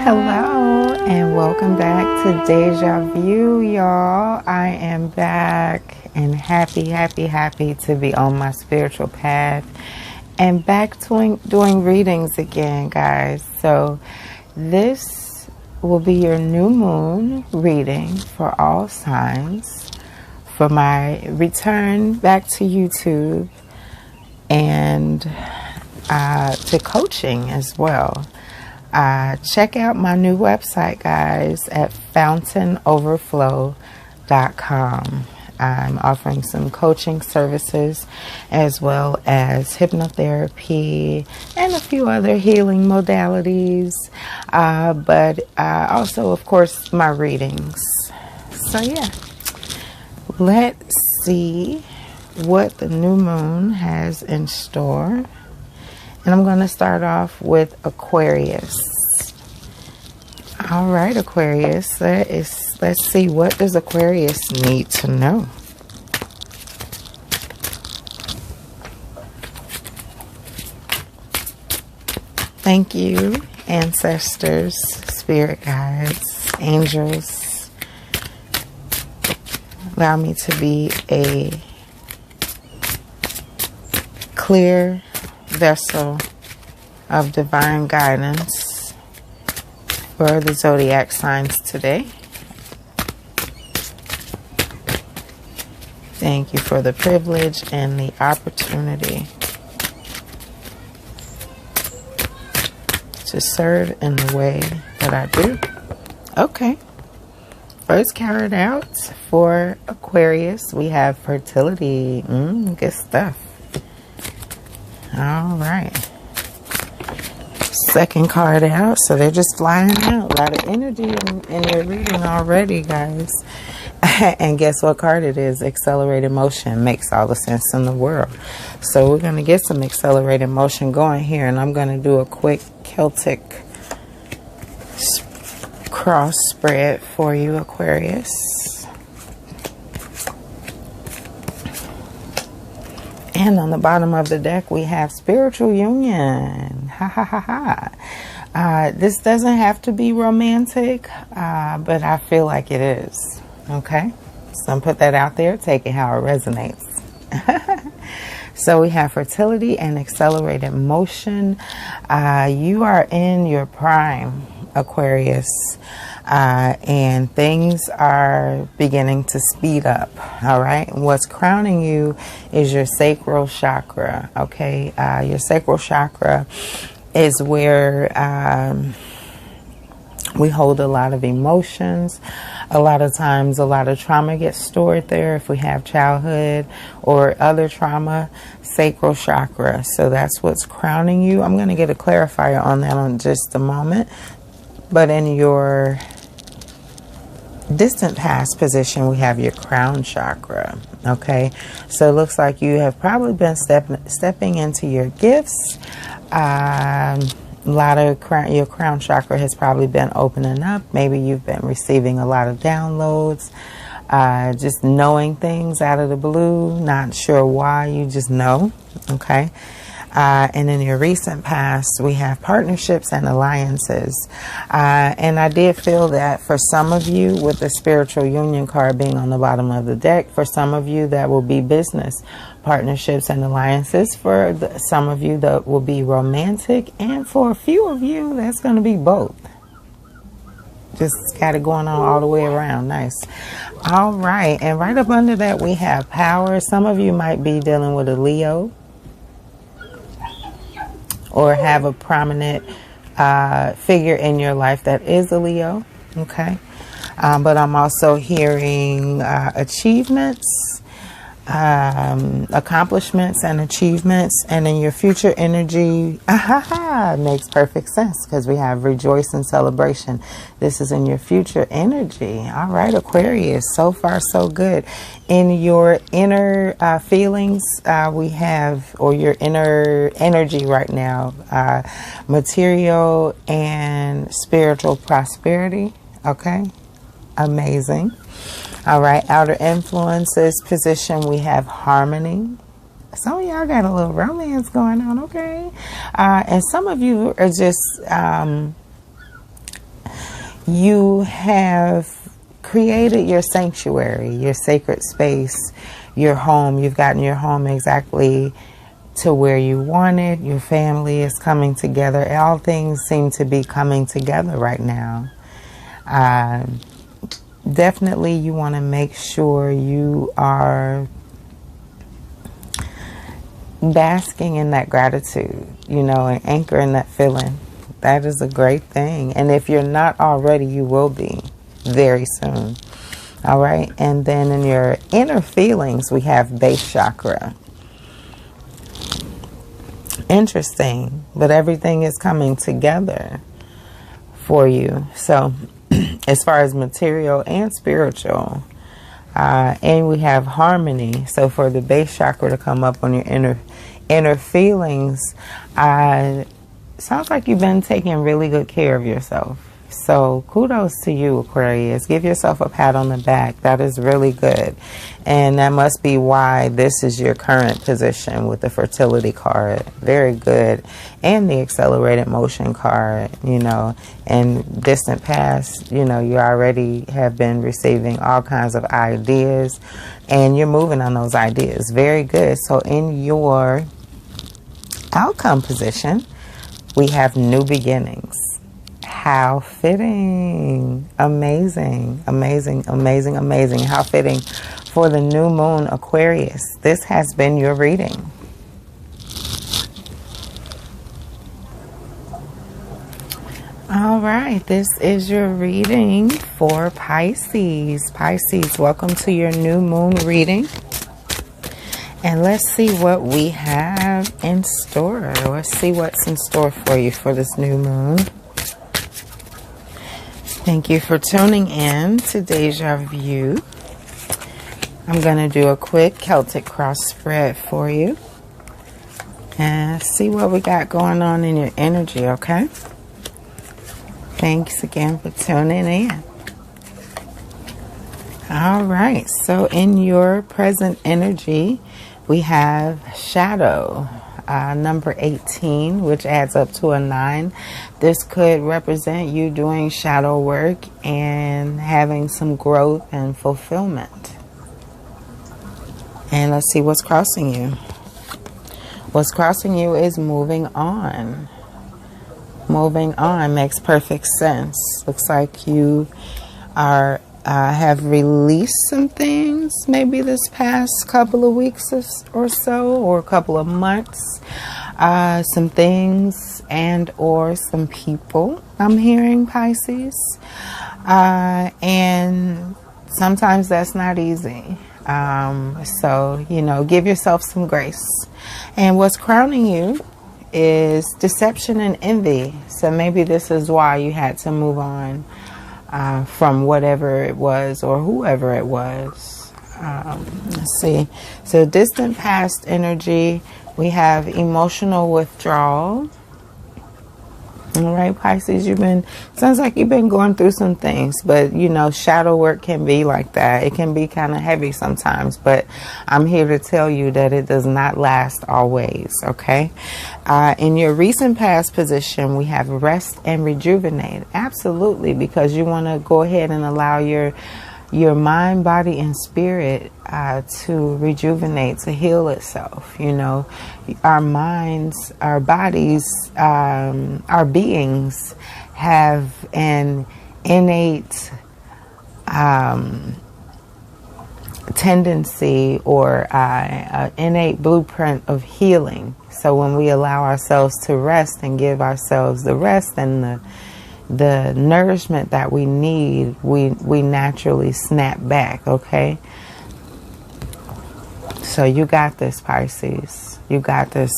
Hello and welcome back to Deja Vu, y'all. I am back and happy to be on my spiritual path and back doing readings again, guys. So this will be your new moon reading for all signs for my return back to YouTube and to coaching as well. Check out my new website, guys, at fountainoverflow.com. I'm offering some coaching services as well as hypnotherapy and a few other healing modalities, but also, of course, my readings. So, yeah, let's see what the new moon has in store. And I'm going to start off with Aquarius. All right, Aquarius. Let's see, what does Aquarius need to know? Thank you, ancestors, spirit guides, angels. Allow me to be a clear vessel of divine guidance for the zodiac signs today. Thank you for the privilege and the opportunity to serve in the way that I do. Okay. First card out for Aquarius, we have fertility. Good stuff. All right. Second card out. So they're just flying out. A lot of energy in your reading already, guys. And guess what card it is? Accelerated motion. Makes all the sense in the world. So we're going to get some accelerated motion going here. And I'm going to do a quick Celtic cross spread for you, Aquarius. And on the bottom of the deck, we have spiritual union. Ha ha ha ha. This doesn't have to be romantic, but I feel like it is. Okay? So I'm put that out there. Take it how it resonates. So we have fertility and accelerated motion. You are in your prime, Aquarius. And things are beginning to speed up. All right. And what's crowning you is your sacral chakra. Okay. Your sacral chakra is where we hold a lot of emotions. A lot of times, a lot of trauma gets stored there if we have childhood or other trauma. Sacral chakra. So that's what's crowning you. I'm going to get a clarifier on that in just a moment. But in your distant past position, we have your crown chakra. Okay, so it looks like you have probably been stepping into your gifts. A lot of your crown chakra has probably been opening up. Maybe you've been receiving a lot of downloads, just knowing things out of the blue, not sure why, you just know. Okay. And in your recent past, we have partnerships and alliances. And I did feel that for some of you, with the spiritual union card being on the bottom of the deck, for some of you, that will be business partnerships and alliances. For some of you, that will be romantic. And for a few of you, that's going to be both. Just got it going on all the way around. Nice. All right. And right up under that, we have power. Some of you might be dealing with a Leo, or have a prominent figure in your life that is a Leo, okay? But I'm also hearing achievements, accomplishments and achievements. And in your future energy, makes perfect sense because we have rejoice and celebration. This is in your future energy. All right, Aquarius, so far so good. In your inner feelings, we have, or your inner energy right now, material and spiritual prosperity. Okay, amazing. All right, outer influences position, we have harmony. Some of y'all got a little romance going on, okay? And some of you are just you have created your sanctuary, your sacred space, your home. You've gotten your home exactly to where you want it. Your family is coming together. All things seem to be coming together right now. Definitely you want to make sure you are basking in that gratitude, you know, and anchoring that feeling. That is a great thing. And if you're not already, you will be very soon. All right. And then in your inner feelings, we have base chakra. Interesting. But everything is coming together for you. So as far as material and spiritual, and we have harmony. So for the base chakra to come up on your inner feelings, sounds like you've been taking really good care of yourself. So kudos to you, Aquarius. Give yourself a pat on the back. That is really good. And that must be why this is your current position with the fertility card. Very good. And the accelerated motion card, you know, and distant past, you know, you already have been receiving all kinds of ideas and you're moving on those ideas. Very good. So in your outcome position, we have new beginnings. How fitting. Amazing, amazing, amazing, amazing. How fitting for the new moon, Aquarius. This has been your reading. All right, this is your reading for Pisces. Pisces, welcome to your new moon reading. And let's see what we have in store. Let's see what's in store for you for this new moon. Thank you for tuning in to Deja Vu. I'm going to do a quick Celtic cross spread for you. And see what we got going on in your energy, okay? Thanks again for tuning in. All right, so in your present energy, we have shadow, number 18, which adds up to a 9. This could represent you doing shadow work and having some growth and fulfillment. And let's see what's crossing you. What's crossing you is moving on. Moving on makes perfect sense. Looks like you are have released some things maybe this past couple of weeks or so, or a couple of months. Some things and or some people, I'm hearing, Pisces. And sometimes that's not easy. So, you know, give yourself some grace. And what's crowning you is deception and envy. So maybe this is why you had to move on from whatever it was or whoever it was. Let's see. So distant past energy, we have emotional withdrawal. All right, Pisces, sounds like you've been going through some things, but you know, shadow work can be like that. It can be kind of heavy sometimes, but I'm here to tell you that it does not last always, okay? In your recent past position, we have rest and rejuvenate. Absolutely, because you want to go ahead and allow your mind, body, and spirit to rejuvenate, to heal itself. You know, our minds, our bodies, our beings have an innate tendency or an innate blueprint of healing. So when we allow ourselves to rest and give ourselves the rest and the nourishment that we need, we naturally snap back, okay? So you got this, Pisces. You got this.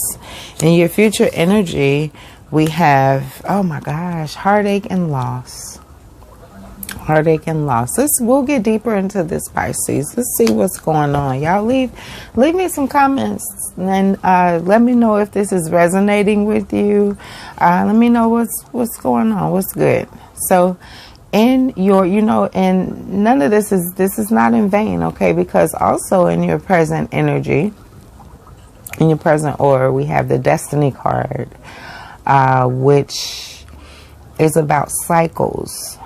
In your future energy, we have, oh my gosh, heartache and loss. Heartache and loss. We'll get deeper into this, Pisces. Let's see what's going on. Y'all leave me some comments and let me know if this is resonating with you. Let me know what's going on, what's good. So in your, you know, and none of this is not in vain, okay? Because also in your present energy, in your present aura, we have the Destiny card, which is about cycles.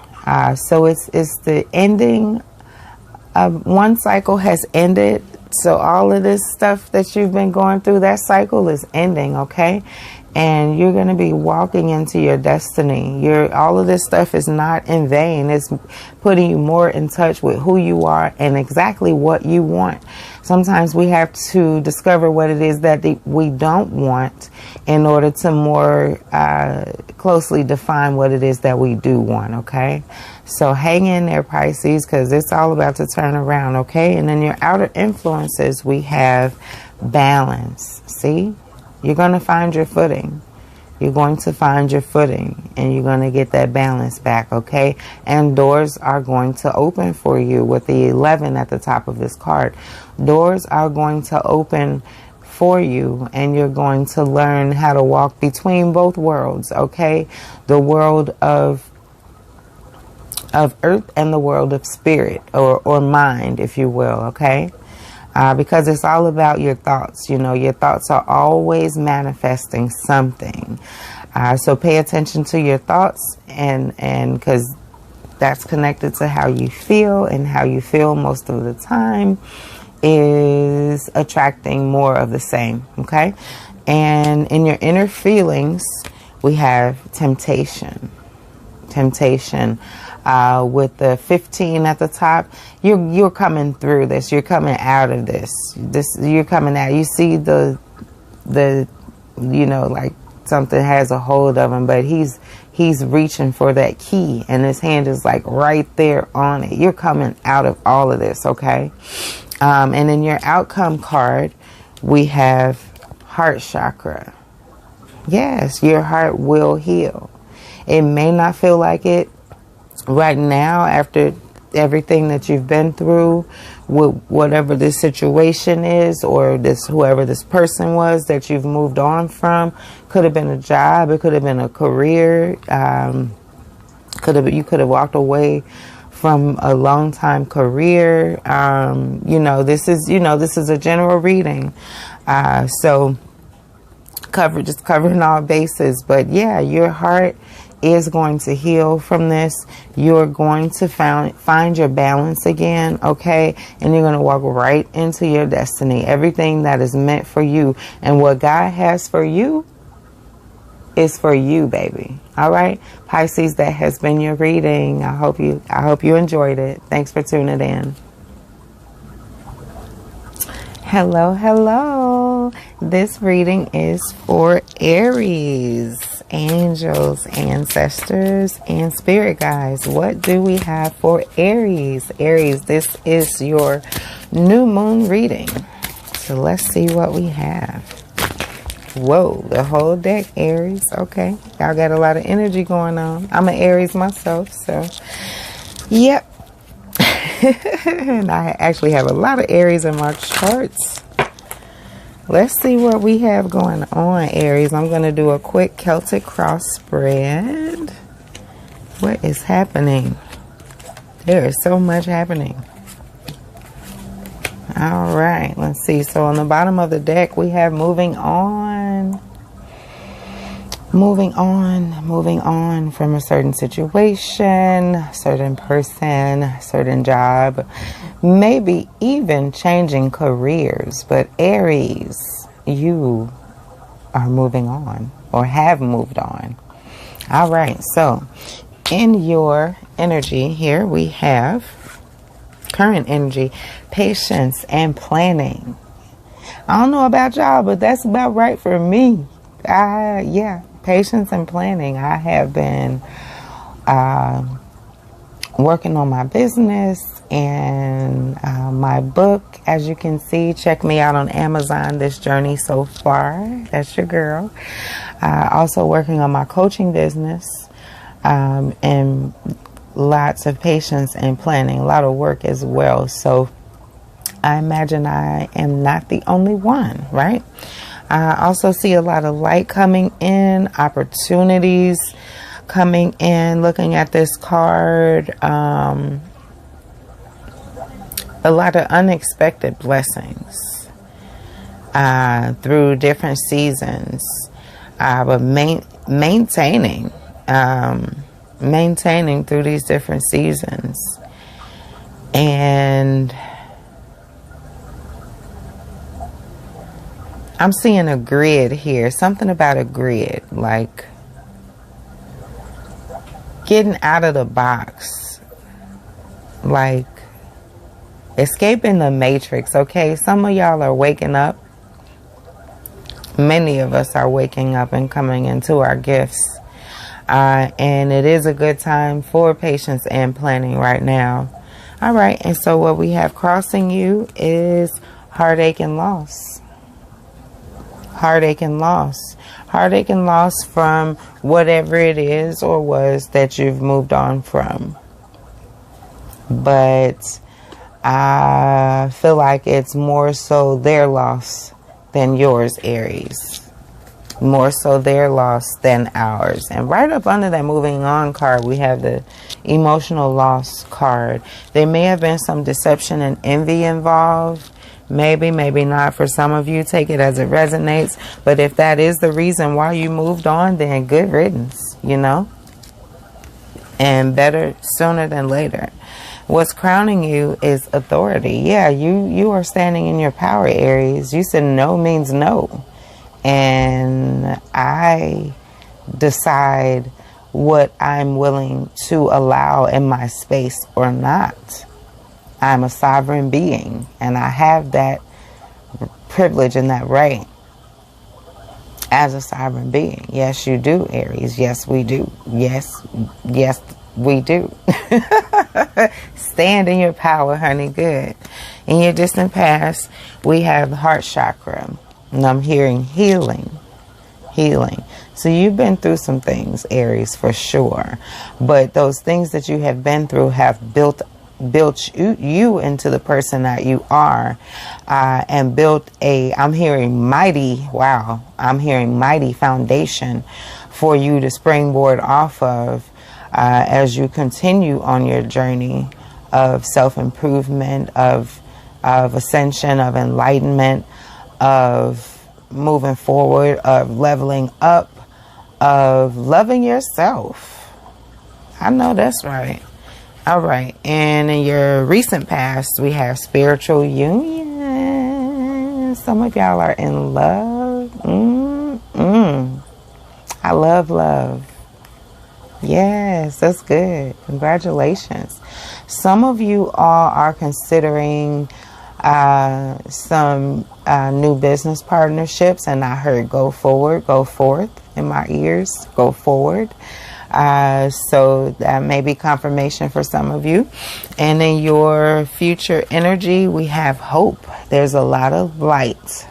So it's the ending of one cycle has ended. So all of this stuff that you've been going through, that cycle is ending, okay? And you're going to be walking into your destiny. All of this stuff is not in vain. It's putting you more in touch with who you are and exactly what you want. Sometimes we have to discover what it is that we don't want in order to more closely define what it is that we do want, okay? So hang in there, Pisces, because it's all about to turn around, okay? And then your outer influences, we have balance. See? You're going to find your footing. You're going to find your footing and you're going to get that balance back, okay? And doors are going to open for you with the 11 at the top of this card. Doors are going to open for you and you're going to learn how to walk between both worlds, okay? The world of earth and the world of spirit or mind, if you will, okay? Because it's all about your thoughts. You know, your thoughts are always manifesting something. So pay attention to your thoughts and because that's connected to how you feel, and how you feel most of the time is attracting more of the same. Okay. And in your inner feelings, we have temptation. With the 15 at the top, you're coming through this. You're coming out of this. You're coming out. You see the you know, like something has a hold of him, but he's reaching for that key, and his hand is like right there on it. You're coming out of all of this, okay? And in your outcome card, we have heart chakra. Yes, your heart will heal. It may not feel like it right now after everything that you've been through, with whatever this situation is, or whoever this person was that you've moved on from. Could have been a job, it could have been a career, you could have walked away from a long time career. This is a general reading, so just covering all bases. But yeah, your heart is going to heal from this. You're going to find your balance again, okay? And you're going to walk right into your destiny. Everything that is meant for you and what God has for you is for you, baby. All right, Pisces, that has been your reading. I hope you enjoyed it. Thanks for tuning in. Hello. This reading is for Aries, angels, ancestors, and spirit guides. What do we have for Aries? Aries, this is your new moon reading. So let's see what we have. Whoa, the whole deck, Aries. Okay, y'all got a lot of energy going on. I'm an Aries myself, so yep. And I actually have a lot of Aries in my charts. Let's see what we have going on, Aries. I'm going to do a quick Celtic cross spread. What is happening? There is so much happening. All right, let's see. So on the bottom of the deck, we have moving on from a certain situation, certain person, certain job, maybe even changing careers. But Aries, you are moving on or have moved on. All right, so in your energy here, we have current energy, patience and planning. I don't know about y'all, but that's about right for me. Yeah, patience and planning. I have been working on my business and my book. As you can see, check me out on Amazon, This Journey So Far. That's your girl. Also working on my coaching business, and lots of patience and planning, a lot of work as well. So I imagine I am not the only one, right? I also see a lot of light coming in, opportunities coming in. Looking at this card, a lot of unexpected blessings through different seasons, but maintaining maintaining through these different seasons. And I'm seeing a grid here. Something about a grid. Like getting out of the box. Like escaping the matrix. Okay, some of y'all are waking up. Many of us are waking up and coming into our gifts. And it is a good time for patience and planning right now. All right. And so what we have crossing you is heartache and loss. Heartache and loss. Heartache and loss from whatever it is or was that you've moved on from. But I feel like it's more so their loss than yours, Aries. More so their loss than ours. And right up under that moving on card, we have the emotional loss card. There may have been some deception and envy involved. Maybe, maybe not. For some of you, take it as it resonates. But if that is the reason why you moved on, then good riddance, you know. And better sooner than later. What's crowning you is authority. Yeah, you are standing in your power, Aries. You said no means no. And I decide what I'm willing to allow in my space or not. I'm a sovereign being, and I have that privilege and that right as a sovereign being. Yes, you do, Aries. Yes, we do. Yes, we do. Stand in your power, honey. Good. In your distant past, we have the heart chakra. And I'm hearing healing. Healing. So you've been through some things, Aries, for sure. But those things that you have been through have built you into the person that you are. And built I'm hearing mighty foundation for you to springboard off of as you continue on your journey of self-improvement, of ascension, of enlightenment, of moving forward, of leveling up, of loving yourself. I know that's right. All right. And in your recent past, we have spiritual union. Some of y'all are in love. I love love. Yes, that's good. Congratulations. Some of you all are considering some new business partnerships, and I heard go forward, go forth in my ears, go forward. So that may be confirmation for some of you. And in your future energy, we have hope. There's a lot of light,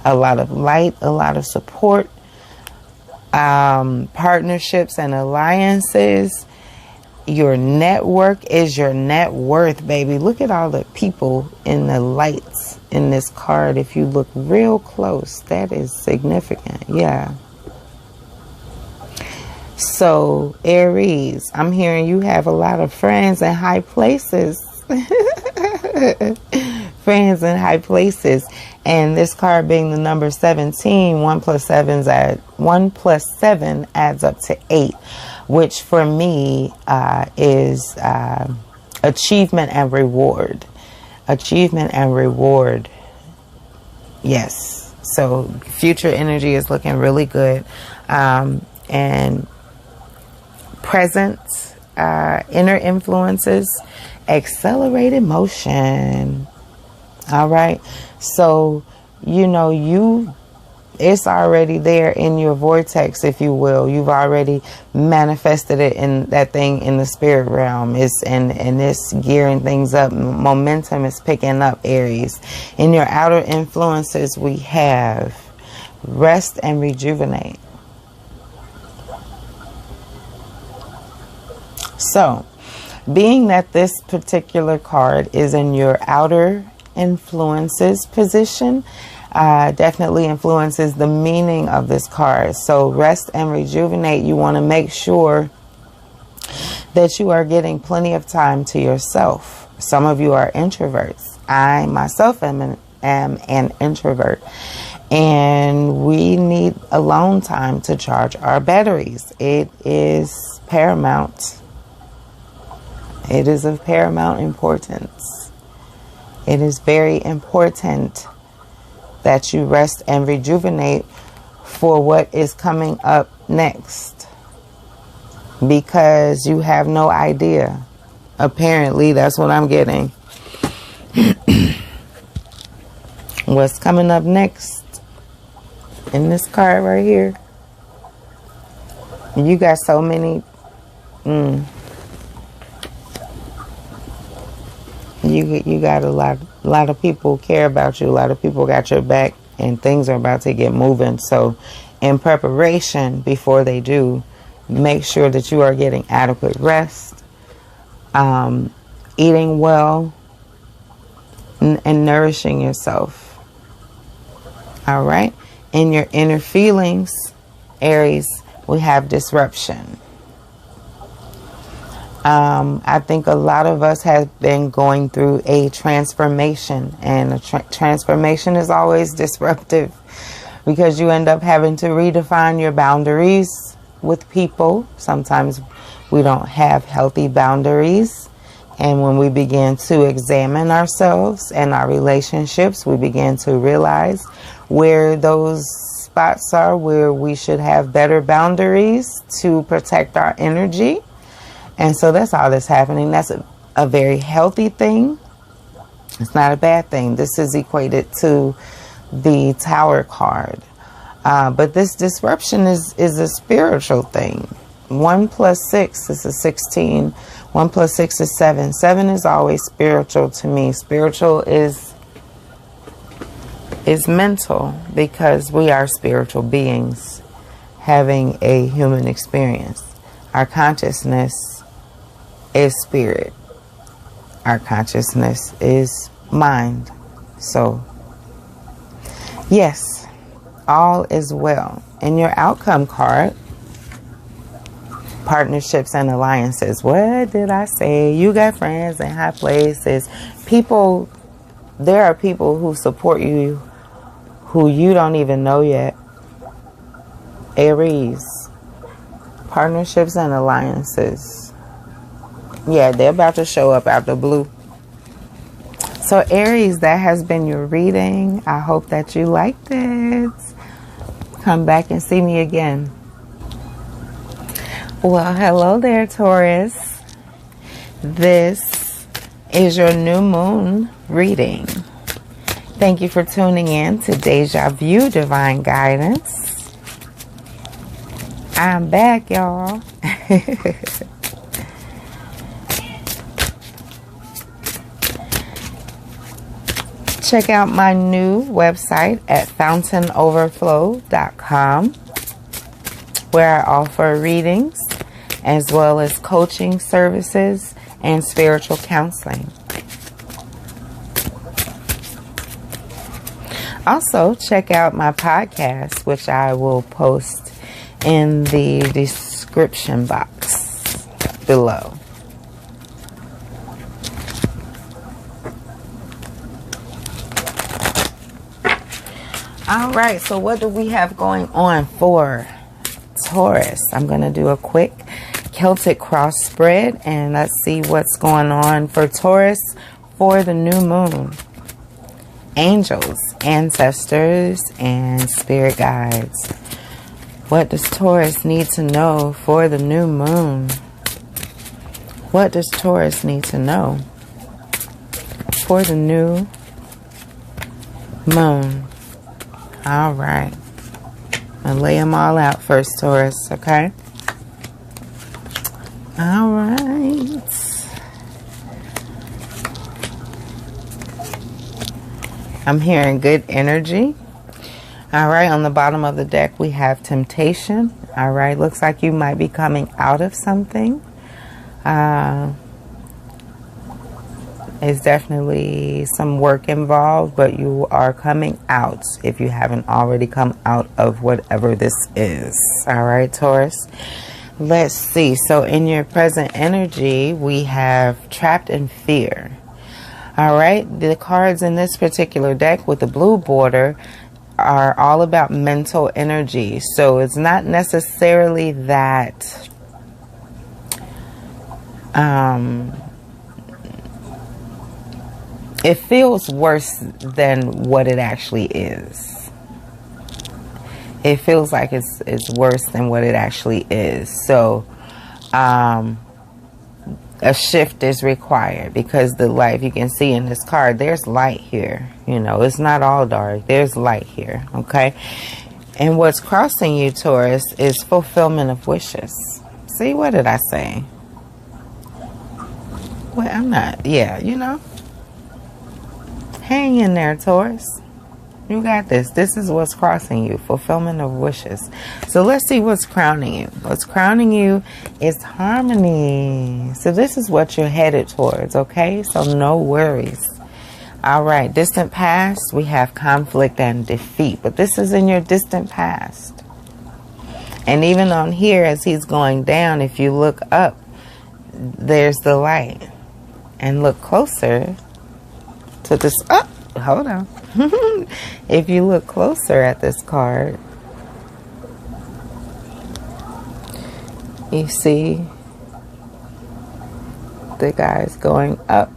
a lot of support, partnerships and alliances. Your network is your net worth, baby. Look at all the people in the lights in this card. If you look real close, that is significant. Yeah. So, Aries, I'm hearing you have a lot of friends in high places. Friends in high places. And this card being the number 17, 1 plus 7 adds up to 8. Which for me is achievement and reward. Achievement and reward. Yes. So future energy is looking really good. And present inner influences, accelerated motion. All right. So, you know, it's already there in your vortex, if you will. You've already manifested it in that thing in the spirit realm. And it's gearing things up. Momentum is picking up, Aries. In your outer influences, we have rest and rejuvenate. So, being that this particular card is in your outer influences position, definitely influences the meaning of this card. So rest and rejuvenate, you want to make sure that you are getting plenty of time to yourself. Some of you are introverts. I myself am an introvert. And we need alone time to charge our batteries. It is paramount. It is of paramount importance. It is very important that you rest and rejuvenate for what is coming up next, because you have no idea. Apparently, that's what I'm getting. What's coming up next in this card right here? You got so many. You got a lot of people care about you. A lot of people got your back, and things are about to get moving. So, in preparation before they do, make sure that you are getting adequate rest, eating well, and nourishing yourself. All right. In your inner feelings, Aries, we have disruption. I think a lot of us have been going through a transformation, and a transformation is always disruptive because you end up having to redefine your boundaries with people. Sometimes we don't have healthy boundaries, and when we begin to examine ourselves and our relationships, we begin to realize where those spots are where we should have better boundaries to protect our energy. And so that's all that's happening. That's a very healthy thing. It's not a bad thing. This is equated to the Tower card. But this disruption is a spiritual thing. 1 plus 6 is a 16. 1 plus 6 is 7. 7 is always spiritual to me. Spiritual is mental, because we are spiritual beings having a human experience. Our consciousness is spirit. Our consciousness is mind. So, yes, all is well. In your outcome card, partnerships and alliances. What did I say? You got friends in high places. People, there are people who support you who you don't even know yet. Aries, partnerships and alliances. Yeah, they're about to show up out the blue. So Aries, that has been your reading. I hope that you liked it. Come back and see me again. Well, hello there, Taurus. This is your new moon reading. Thank you for tuning in to Deja Vu Divine Guidance. I'm back, y'all. Check out my new website at fountainoverflow.com, where I offer readings as well as coaching services and spiritual counseling. Also, check out my podcast, which I will post in the description box below. All right, so what do we have going on for Taurus? I'm going to do a quick Celtic cross spread, and let's see what's going on for Taurus for the new moon. Angels, ancestors, and spirit guides. What does Taurus need to know for the new moon? What does Taurus need to know for the new moon? All right. I'll lay them all out first, Taurus, okay? All right. I'm hearing good energy. All right, on the bottom of the deck, we have temptation. All right, looks like you might be coming out of something. There's definitely some work involved, but you are coming out if you haven't already come out of whatever this is. All right, Taurus. Let's see. So in your present energy, we have trapped in fear. All right, the cards in this particular deck with the blue border are all about mental energy. So it's not necessarily that it feels worse than what it actually is. It feels like it's worse than what it actually is. So a shift is required, because the light, you can see in this card, there's light here. You know, it's not all dark. There's light here, okay? And what's crossing you, Taurus, is fulfillment of wishes. See, what did I say? Well, I'm not, yeah, you know. Hang in there, Taurus. You got this. This is what's crossing you. Fulfillment of wishes. So let's see what's crowning you. What's crowning you is harmony. So this is what you're headed towards, okay? So no worries. All right. Distant past, we have conflict and defeat. But this is in your distant past. And even on here, as he's going down, if you look up, there's the light. And look closer to this. Oh, hold on. If you look closer at this card, you see the guy's going up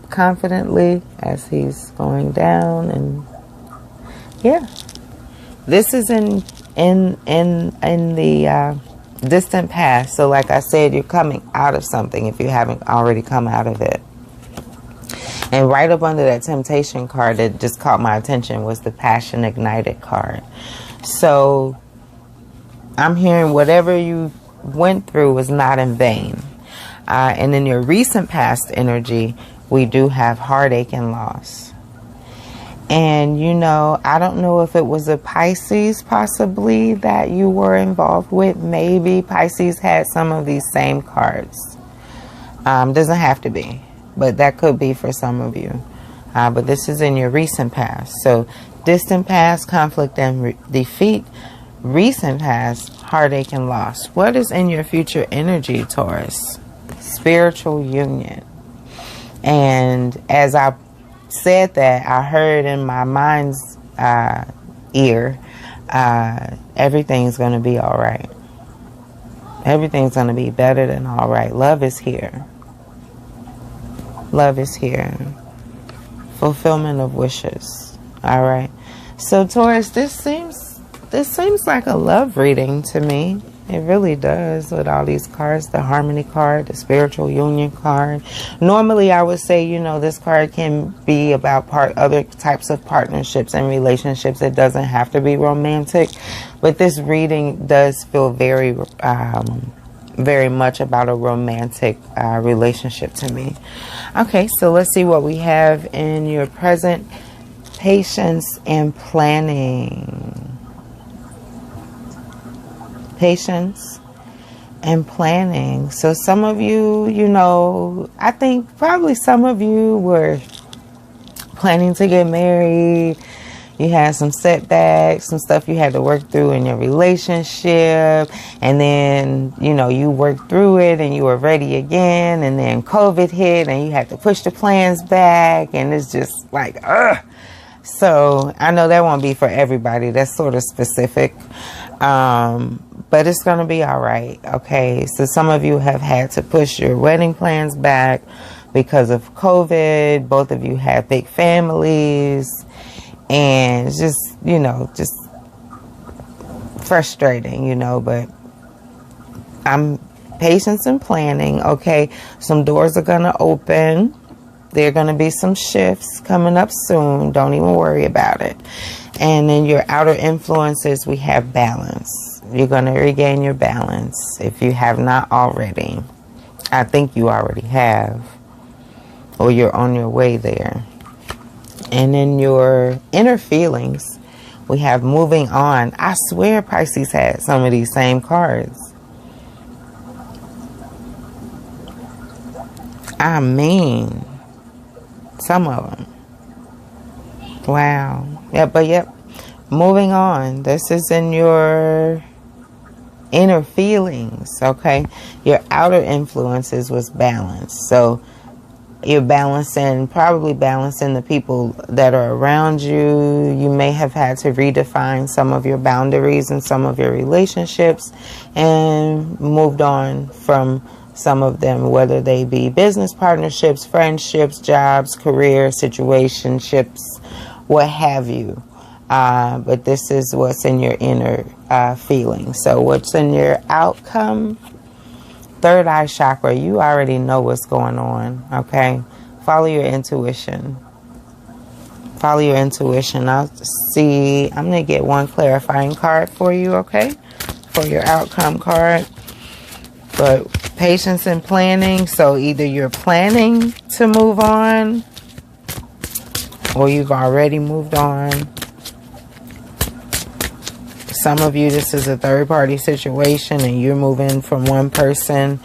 confidently as he's going down, and yeah, this is in the distant past. So like I said, you're coming out of something if you haven't already come out of it. And right up under that temptation card that just caught my attention was the passion ignited card. So I'm hearing whatever you went through was not in vain. And in your recent past energy, we do have heartache and loss. And, you know, I don't know if it was a Pisces possibly that you were involved with. Maybe Pisces had some of these same cards. Doesn't have to be. But that could be for some of you. But this is in your recent past. So distant past, conflict and defeat. Recent past, heartache and loss. What is in your future energy, Taurus? Spiritual union. And as I said that, I heard in my mind's ear, everything's going to be all right. Everything's going to be better than all right. Love is here. Love is here. Fulfillment of wishes. All right. So Taurus, this seems like a love reading to me. It really does, with all these cards. The harmony card, the spiritual union card. Normally I would say, you know, this card can be about other types of partnerships and relationships. It doesn't have to be romantic. But this reading does feel very much about a romantic relationship to me. Okay, so let's see what we have in your present. Patience and planning. Patience and planning. So some of you, you know, I think probably some of you were planning to get married. You had some setbacks, some stuff you had to work through in your relationship. And then, you know, you worked through it and you were ready again. And then COVID hit and you had to push the plans back. And it's just like, ugh. So I know that won't be for everybody. That's sort of specific. But it's going to be all right. Okay. So some of you have had to push your wedding plans back because of COVID. Both of you have big families. And it's just, you know, just frustrating, you know, but I'm patience and planning. Okay. Some doors are going to open. There are going to be some shifts coming up soon. Don't even worry about it. And then your outer influences, we have balance. You're going to regain your balance if you have not already. I think you already have, or you're on your way there. And in your inner feelings, we have moving on. I swear Pisces had some of these same cards. I mean, some of them. Wow. Yep. Moving on. This is in your inner feelings, okay? Your outer influences was balanced. So You're balancing, probably balancing the people that are around you. You may have had to redefine some of your boundaries in some of your relationships and moved on from some of them, whether they be business partnerships, friendships, jobs, career, situationships, what have you. But this is what's in your inner feeling. So what's in your outcome? Third eye chakra, you already know what's going on, okay? Follow your intuition. Follow your intuition. I'm going to get one clarifying card for you, okay? For your outcome card. But patience and planning. So either you're planning to move on or you've already moved on. Some of you, this is a third-party situation and you're moving from one person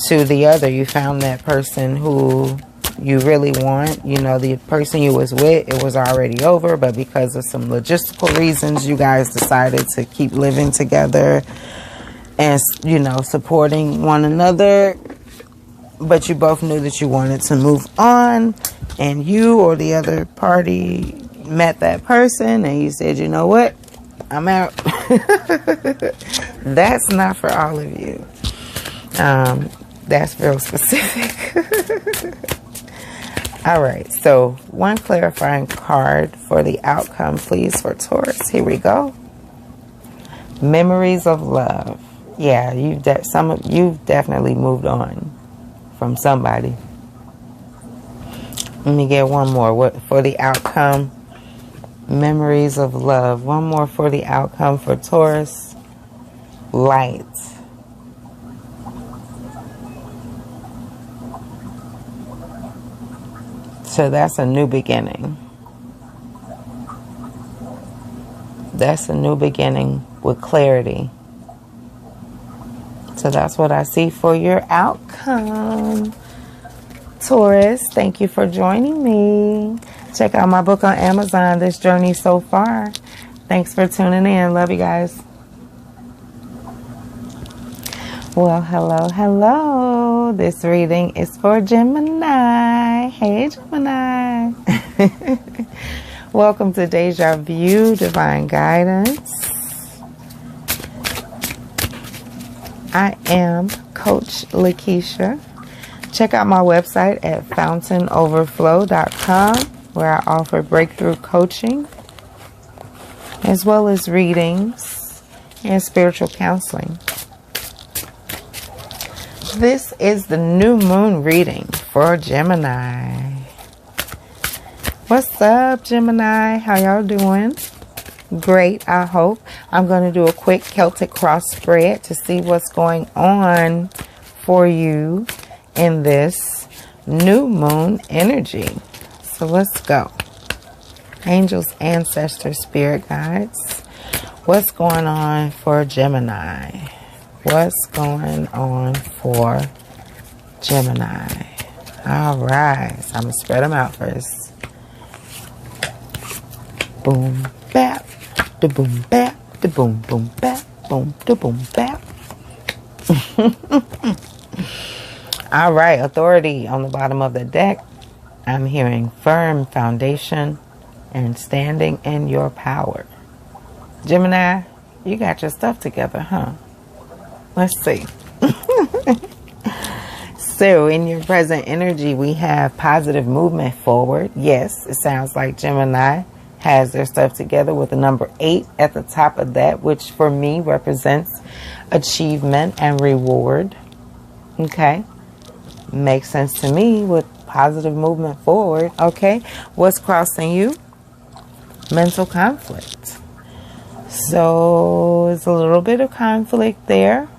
to the other. You found that person who you really want. You know, the person you was with, it was already over. But because of some logistical reasons, you guys decided to keep living together and, you know, supporting one another. But you both knew that you wanted to move on. And you or the other party met that person and you said, you know what? I'm out. That's not for all of you. That's real specific. All right. So one clarifying card for the outcome, please, for Taurus. Here we go. Memories of love. Yeah, you've definitely moved on from somebody. Let me get one more. What for the outcome? Memories of love. One more for the outcome for Taurus. Light. So that's a new beginning. That's a new beginning with clarity. So that's what I see for your outcome, Taurus. Thank you for joining me. Check out my book on Amazon, This Journey So Far. Thanks for tuning in. Love you guys. Well, hello, hello. This reading is for Gemini. Hey, Gemini. Welcome to Deja Vu, Divine Guidance. I am Coach Lakeisha. Check out my website at fountainoverflow.com, where I offer breakthrough coaching, as well as readings and spiritual counseling. This is the new moon reading for Gemini. What's up, Gemini? How y'all doing? Great, I hope. I'm going to do a quick Celtic cross spread to see what's going on for you in this new moon energy. So let's go. Angels, ancestors, spirit guides. What's going on for Gemini? What's going on for Gemini? All right. So I'm going to spread them out first. Boom, bap. Da boom, bap. Da boom, boom, bap. Boom, da boom, bap. All right. Authority on the bottom of the deck. I'm hearing firm foundation and standing in your power. Gemini, you got your stuff together, huh? Let's see. So in your present energy, we have positive movement forward. Yes, it sounds like Gemini has their stuff together with the number 8 at the top of that, which for me represents achievement and reward. Okay. Makes sense to me with positive movement forward. Okay. What's crossing you? Mental conflict. So it's a little bit of conflict there.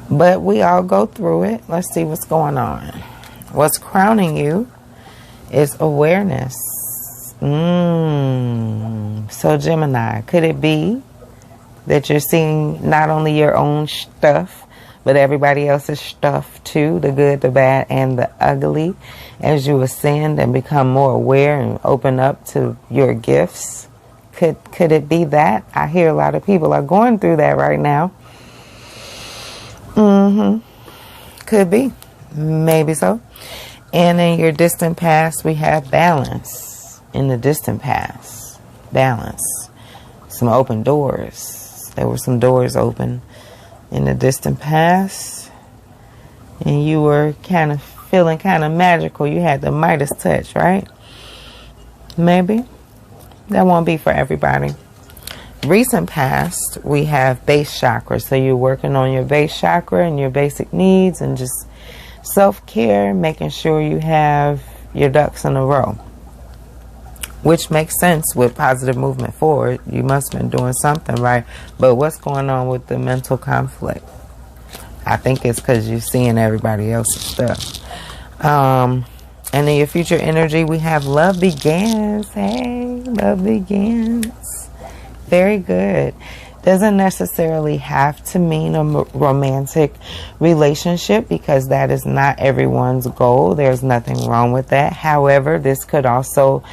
But we all go through it. Let's see what's going on. What's crowning you is awareness. So Gemini, could it be that you're seeing not only your own stuff, but everybody else's stuff too, the good, the bad, and the ugly, as you ascend and become more aware and open up to your gifts? Could it be that? I hear a lot of people are going through that right now. Could be. Maybe so. And in your distant past, we have balance. In the distant past, balance. Some open doors. There were some doors open in the distant past. And you were kind of feeling kind of magical. You had the Midas touch, right? Maybe. That won't be for everybody. Recent past, we have base chakra. So you're working on your base chakra and your basic needs and just self-care, making sure you have your ducks in a row. Which makes sense with positive movement forward. You must have been doing something right. But what's going on with the mental conflict? I think it's because you're seeing everybody else's stuff. And in your future energy, we have love begins. Hey, love begins. Very good. Doesn't necessarily have to mean a romantic relationship, because that is not everyone's goal. There's nothing wrong with that. However, this could also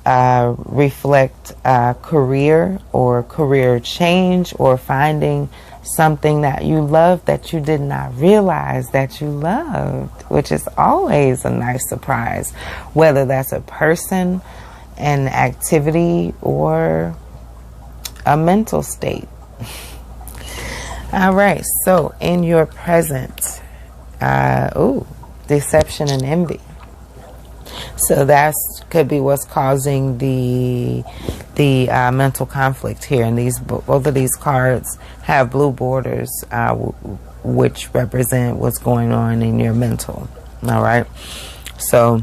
reflect career or career change, or finding something that you love that you did not realize that you loved, which is always a nice surprise, whether that's a person, an activity, or a mental state. All right, so in your present, deception and envy. So that could be what's causing the mental conflict here. And both of these cards have blue borders, which represent what's going on in your mental. All right. So,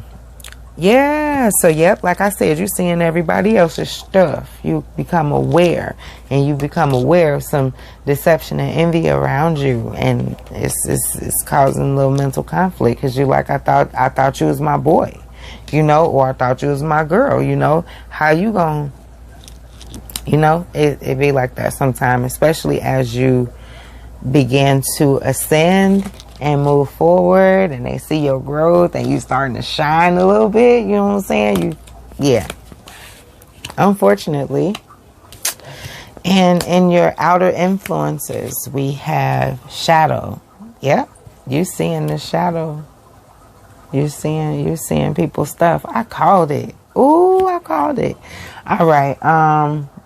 yeah. So, yep. Like I said, you're seeing everybody else's stuff. You become aware, and you become aware of some deception and envy around you, and it's causing a little mental conflict, because you're like, I thought you was my boy. Or I thought you was my girl, how you gonna, it be like that sometimes, especially as you begin to ascend and move forward, and they see your growth and you starting to shine a little bit, you know what I'm saying? Unfortunately. And in your outer influences, we have shadow. Yep, you seeing the shadow. You're seeing people's stuff. I called it. Ooh, I called it. All right.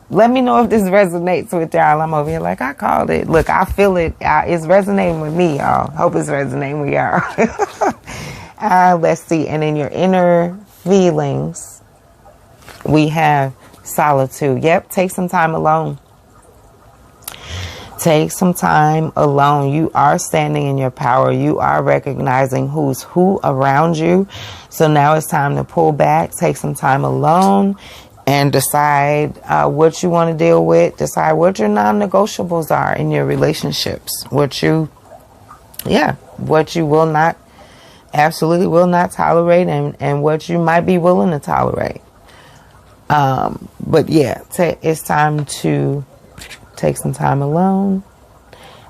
Let me know if this resonates with y'all. I'm over here like, I called it. Look, I feel it. It's resonating with me, y'all. Hope it's resonating with y'all. Let's see. And in your inner feelings, we have solitude. Yep. Take some time alone. Take some time alone. You are standing in your power. You are recognizing who's who around you. So now it's time to pull back, take some time alone, and decide what you want to deal with. Decide what your non-negotiables are in your relationships. What you will not, absolutely will not tolerate, and what you might be willing to tolerate. But yeah, it's time to take some time alone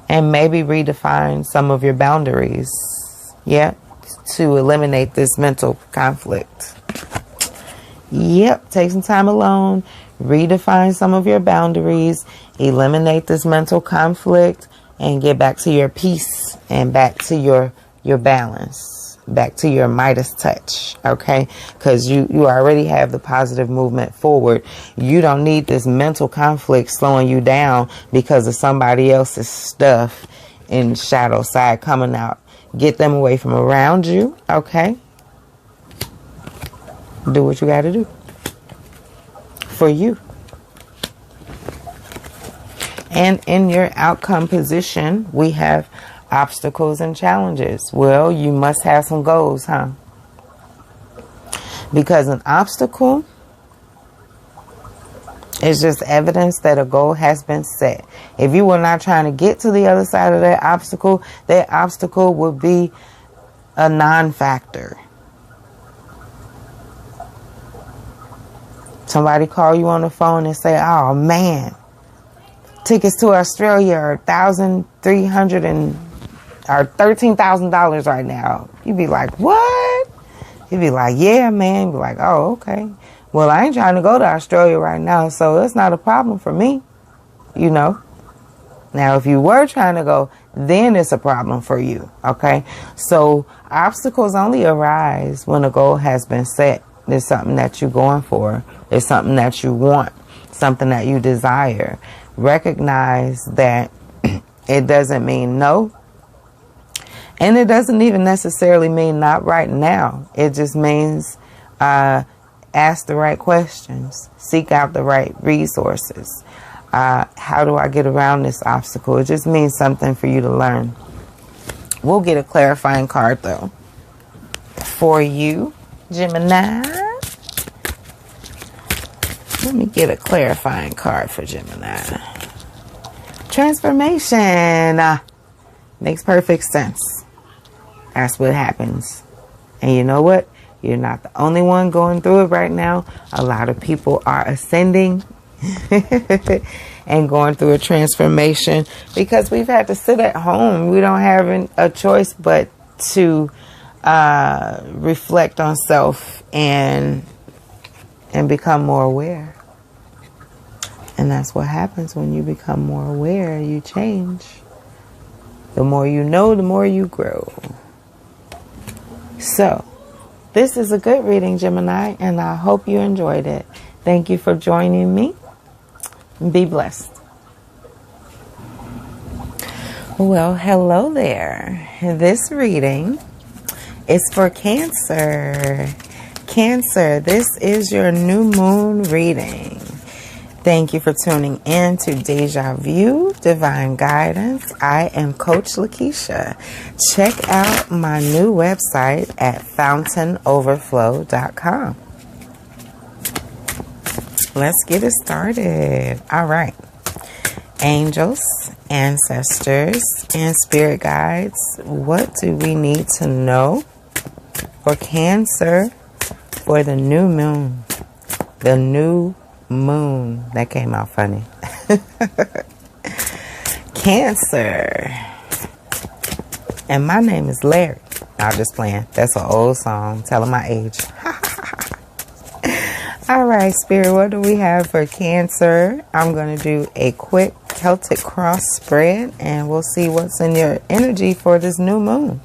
and maybe redefine some of your boundaries. Yeah, to eliminate this mental conflict. Yep, take some time alone, redefine some of your boundaries, eliminate this mental conflict, and get back to your peace and back to your balance, back to your Midas touch, okay? Because you already have the positive movement forward. You don't need this mental conflict slowing you down because of somebody else's stuff in shadow side coming out. Get them away from around you, okay? Do what you got to do for you. And in your outcome position, we have obstacles and challenges. Well, you must have some goals, huh? Because an obstacle is just evidence that a goal has been set. If you were not trying to get to the other side of that obstacle would be a non-factor. Somebody call you on the phone and say, oh man, tickets to Australia are $13,000 right now. You'd be like, what? You'd be like, yeah, man. You'd be like, oh, okay. Well, I ain't trying to go to Australia right now, so it's not a problem for me. Now, if you were trying to go, then it's a problem for you. Okay. So obstacles only arise when a goal has been set. There's something that you're going for. There's something that you want, something that you desire. Recognize that it doesn't mean no. And it doesn't even necessarily mean not right now. It just means ask the right questions. Seek out the right resources. How do I get around this obstacle? It just means something for you to learn. We'll get a clarifying card, though, for you, Gemini. Let me get a clarifying card for Gemini. Transformation. Makes perfect sense. That's what happens. And you know what? You're not the only one going through it right now. A lot of people are ascending and going through a transformation because we've had to sit at home. We don't have a choice but to reflect on self and become more aware. And that's what happens when you become more aware. You change. The more you know, the more you grow. So, this is a good reading, Gemini, and I hope you enjoyed it. Thank you for joining me. Be blessed. Well, hello there. This reading is for Cancer. Cancer, this is your new moon reading. Thank you for tuning in to Deja Vu, Divine Guidance. I am Coach Lakeisha. Check out my new website at fountainoverflow.com. Let's get it started. All right. Angels, ancestors, and spirit guides, what do we need to know for Cancer for the new moon? The new moon. That came out funny. Cancer. And my name is Larry. I'm just playing. That's an old song telling my age. All right, Spirit, what do we have for Cancer? I'm going to do a quick Celtic cross spread and we'll see what's in your energy for this new moon.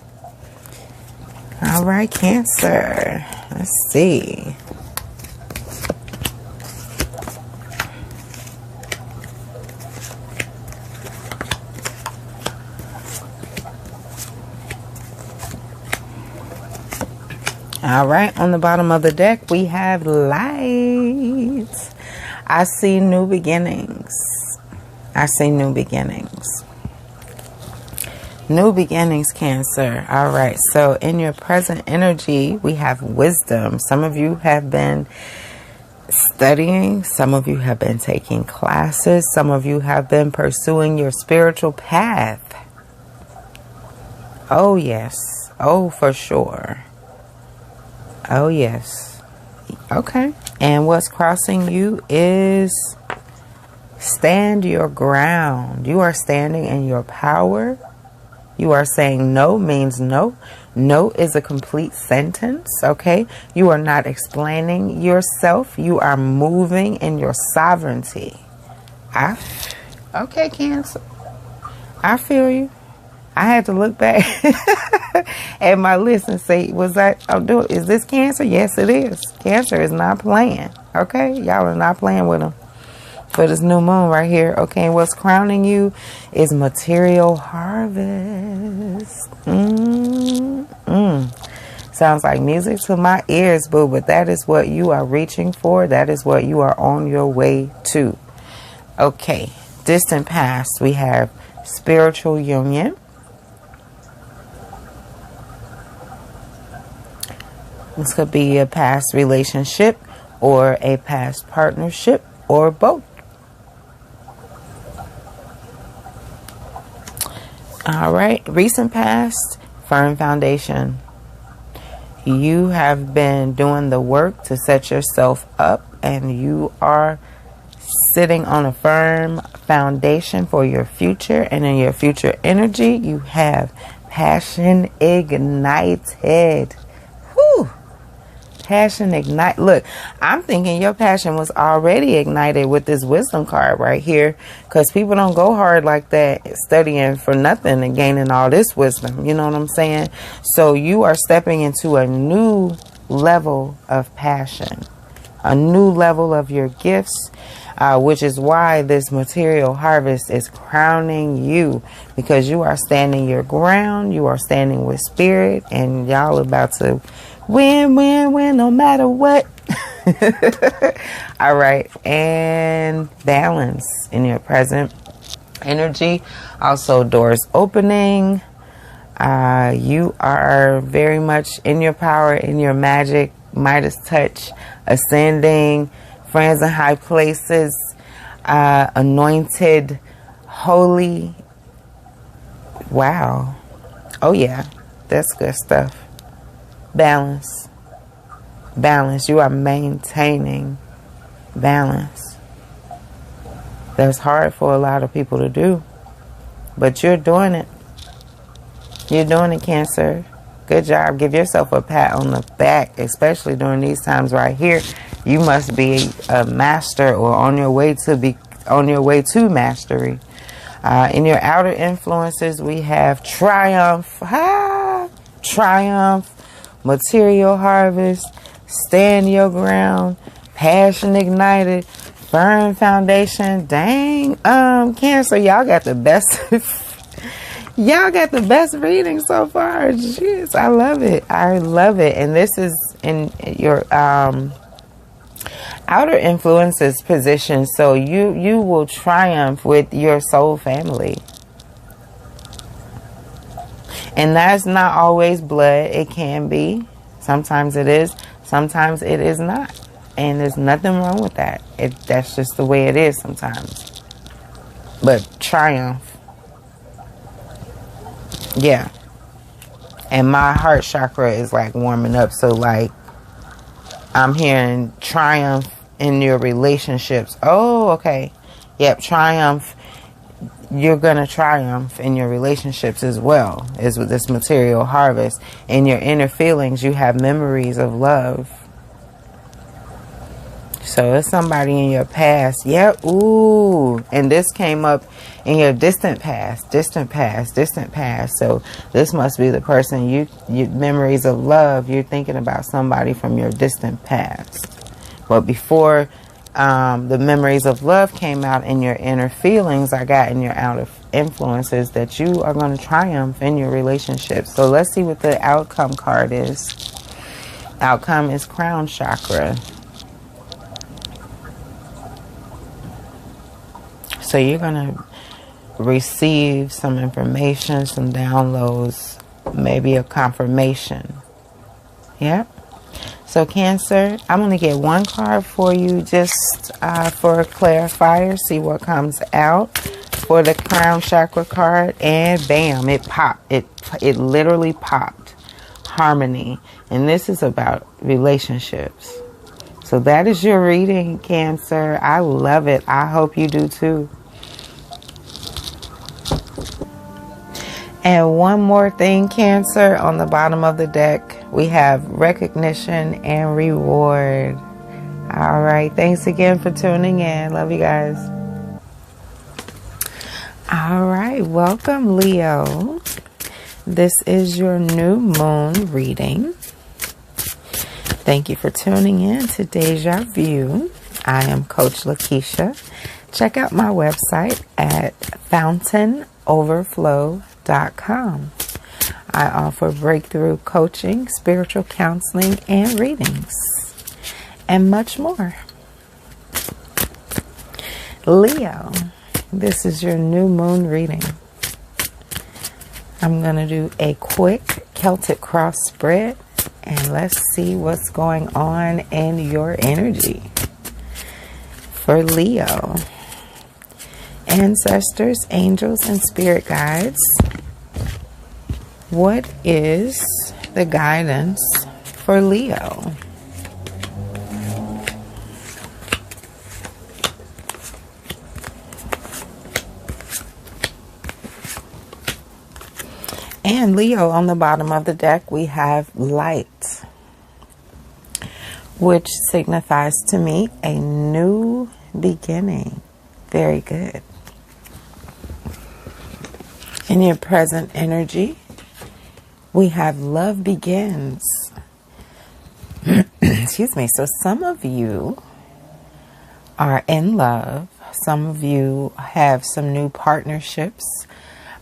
All right, Cancer. Let's see. All right, on the bottom of the deck, we have light. I see new beginnings. I see new beginnings. New beginnings, Cancer. All right, so in your present energy, we have wisdom. Some of you have been studying. Some of you have been taking classes. Some of you have been pursuing your spiritual path. Oh, yes. Oh, for sure. Oh, yes. Okay. And what's crossing you is stand your ground. You are standing in your power. You are saying no means no. No is a complete sentence. Okay. You are not explaining yourself. You are moving in your sovereignty. Okay, Cancer. I feel you. I had to look back at my list and say, is this Cancer? Yes, it is. Cancer is not playing. Okay? Y'all are not playing with them for this new moon right here. Okay? And what's crowning you is material harvest. Sounds like music to my ears, boo, but that is what you are reaching for. That is what you are on your way to. Okay. Distant past, we have spiritual union. This could be a past relationship or a past partnership or both. All right. Recent past, firm foundation. You have been doing the work to set yourself up and you are sitting on a firm foundation for your future. And in your future energy, you have passion ignited. Whew. passion ignite. Look, I'm thinking your passion was already ignited with this wisdom card right here, because people don't go hard like that studying for nothing and gaining all this wisdom. You know what I'm saying? So you are stepping into a new level of passion, a new level of your gifts, which is why this material harvest is crowning you, because you are standing your ground, you are standing with spirit, and y'all about to win, win, win, no matter what. All right, and balance in your present energy. Also, doors opening. You are very much in your power, in your magic, Midas touch, ascending, friends in high places, anointed, holy. Wow. Oh yeah, that's good stuff. Balance. Balance. You are maintaining balance. That's hard for a lot of people to do, but you're doing it. You're doing it, Cancer. Good job. Give yourself a pat on the back, especially during these times right here. You must be a master, or on your way to mastery. In your outer influences, we have triumph, triumph, material harvest, stand your ground, passion ignited, firm foundation. Dang, Cancer, y'all got the best. Y'all got the best reading so far. Jeez, I love it. I love it. And this is in your outer influences position. So you will triumph with your soul family. And that's not always blood. It can be. Sometimes it is. Sometimes it is not. And there's nothing wrong with that. That's just the way it is sometimes. But triumph. Yeah. And my heart chakra is like warming up. So like I'm hearing triumph in your relationships. Oh, okay. Yep, triumph. You're going to triumph in your relationships as well, as with this material harvest. In your inner feelings, you have memories of love. So it's somebody in your past. Yep. Ooh. And this came up in your distant past, distant past, distant past. So this must be the person you memories of love. You're thinking about somebody from your distant past. But before the memories of love came out in your inner feelings, I got in your outer influences that you are going to triumph in your relationship. So let's see what the outcome card is. Outcome is crown chakra. So you're going to receive some information, some downloads, maybe a confirmation. Yep. So Cancer, I'm going to get one card for you just for a clarifier. See what comes out for the crown chakra card. And bam, it popped. It literally popped. Harmony. And this is about relationships. So that is your reading, Cancer. I love it. I hope you do too. And one more thing, Cancer, on the bottom of the deck, we have recognition and reward. All right. Thanks again for tuning in. Love you guys. All right. Welcome, Leo. This is your new moon reading. Thank you for tuning in to Deja Vu. I am Coach Lakeisha. Check out my website at FountainOverflow.com. I offer breakthrough coaching, spiritual counseling, and readings, and much more. Leo, this is your new moon reading. I'm going to do a quick Celtic cross spread, and let's see what's going on in your energy. For Leo, ancestors, angels, and spirit guides, what is the guidance for Leo? And Leo, on the bottom of the deck, we have light. which signifies to me a new beginning. Very good. In your present energy, we have love begins. Excuse me. So some of you are in love. Some of you have some new partnerships,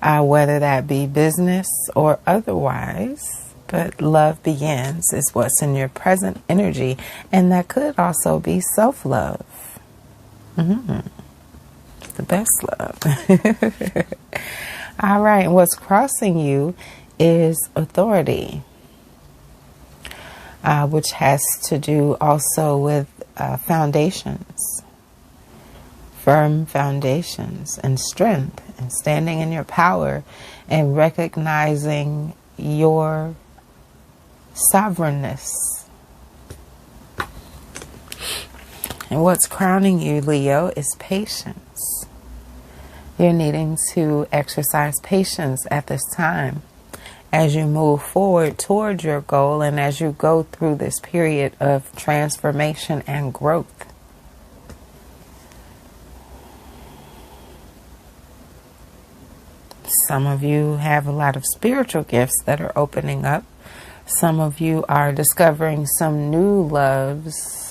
whether that be business or otherwise. But love begins is what's in your present energy. And that could also be self-love. The best love. All right. And what's crossing you is authority, which has to do also with foundations, firm foundations, and strength, and standing in your power and recognizing your sovereignness. And what's crowning you, Leo, is patience. You're needing to exercise patience at this time as you move forward towards your goal and as you go through this period of transformation and growth. Some of you have a lot of spiritual gifts that are opening up. Some of you are discovering some new loves,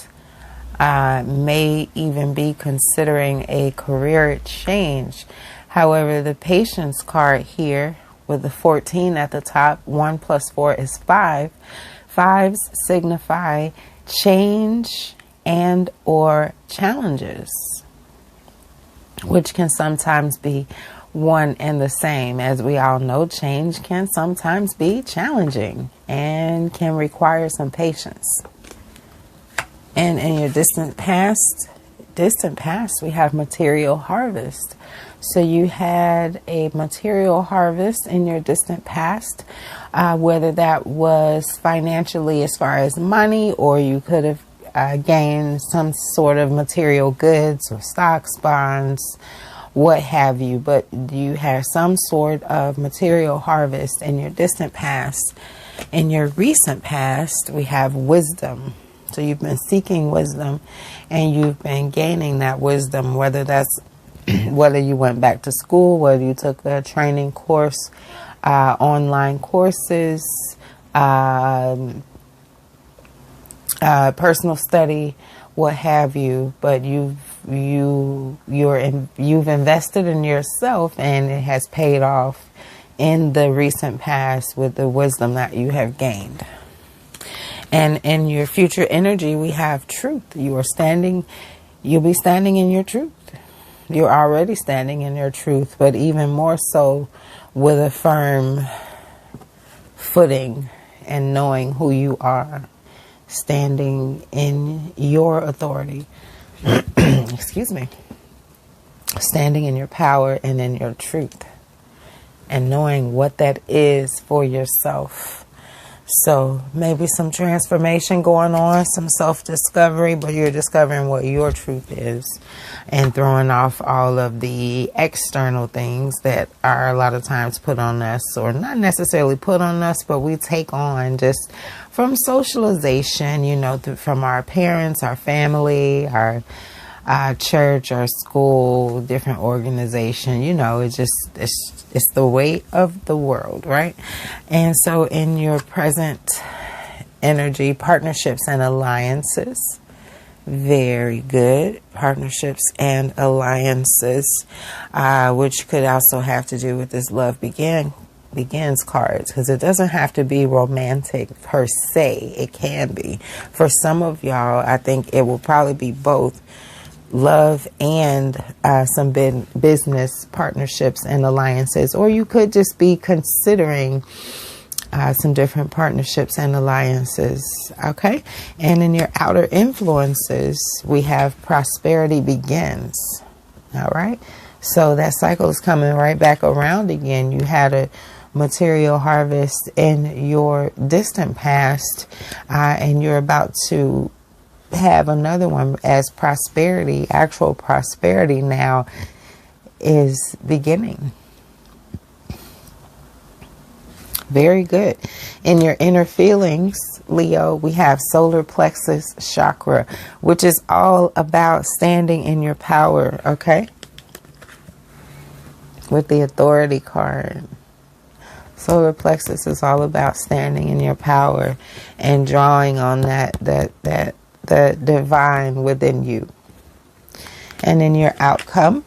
may even be considering a career change. However, the patience card here with the 14 at the top, 1 + 4 is 5. 5s signify change and or challenges, which can sometimes be one and the same. As we all know, change can sometimes be challenging and can require some patience. And in your distant past, we have material harvest. So you had a material harvest in your distant past, whether that was financially as far as money, or you could have gained some sort of material goods or stocks, bonds, what have you. But you have some sort of material harvest in your distant past. In your recent past, we have wisdom. So you've been seeking wisdom and you've been gaining that wisdom, whether that's whether you went back to school, whether you took a training course, online courses, personal study, what have you. But you've invested in yourself, and it has paid off in the recent past with the wisdom that you have gained. And in your future energy, we have truth. You'll be standing in your truth. You're already standing in your truth, but even more so with a firm footing and knowing who you are, standing in your authority. Excuse me. Standing in your power and in your truth, and knowing what that is for yourself. So maybe some transformation going on, some self-discovery, but you're discovering what your truth is and throwing off all of the external things that are a lot of times put on us, or not necessarily put on us, but we take on just from socialization, from our parents, our family, our church, our school, different organization. It's the weight of the world, right? And so in your present energy, partnerships and alliances, very good. Partnerships and alliances, which could also have to do with this love begins cards, because it doesn't have to be romantic per se. It can be. For some of y'all, I think it will probably be both love and some business partnerships and alliances, or you could just be considering some different partnerships and alliances. Okay. And in your outer influences, we have prosperity begins. All right. So that cycle is coming right back around again. You had a material harvest in your distant past, and you're about to have another one, as prosperity, actual prosperity now is beginning. Very good. In your inner feelings, Leo, we have solar plexus chakra, which is all about standing in your power, okay? With the authority card. Solar plexus is all about standing in your power and drawing on the divine within you. And in your outcome,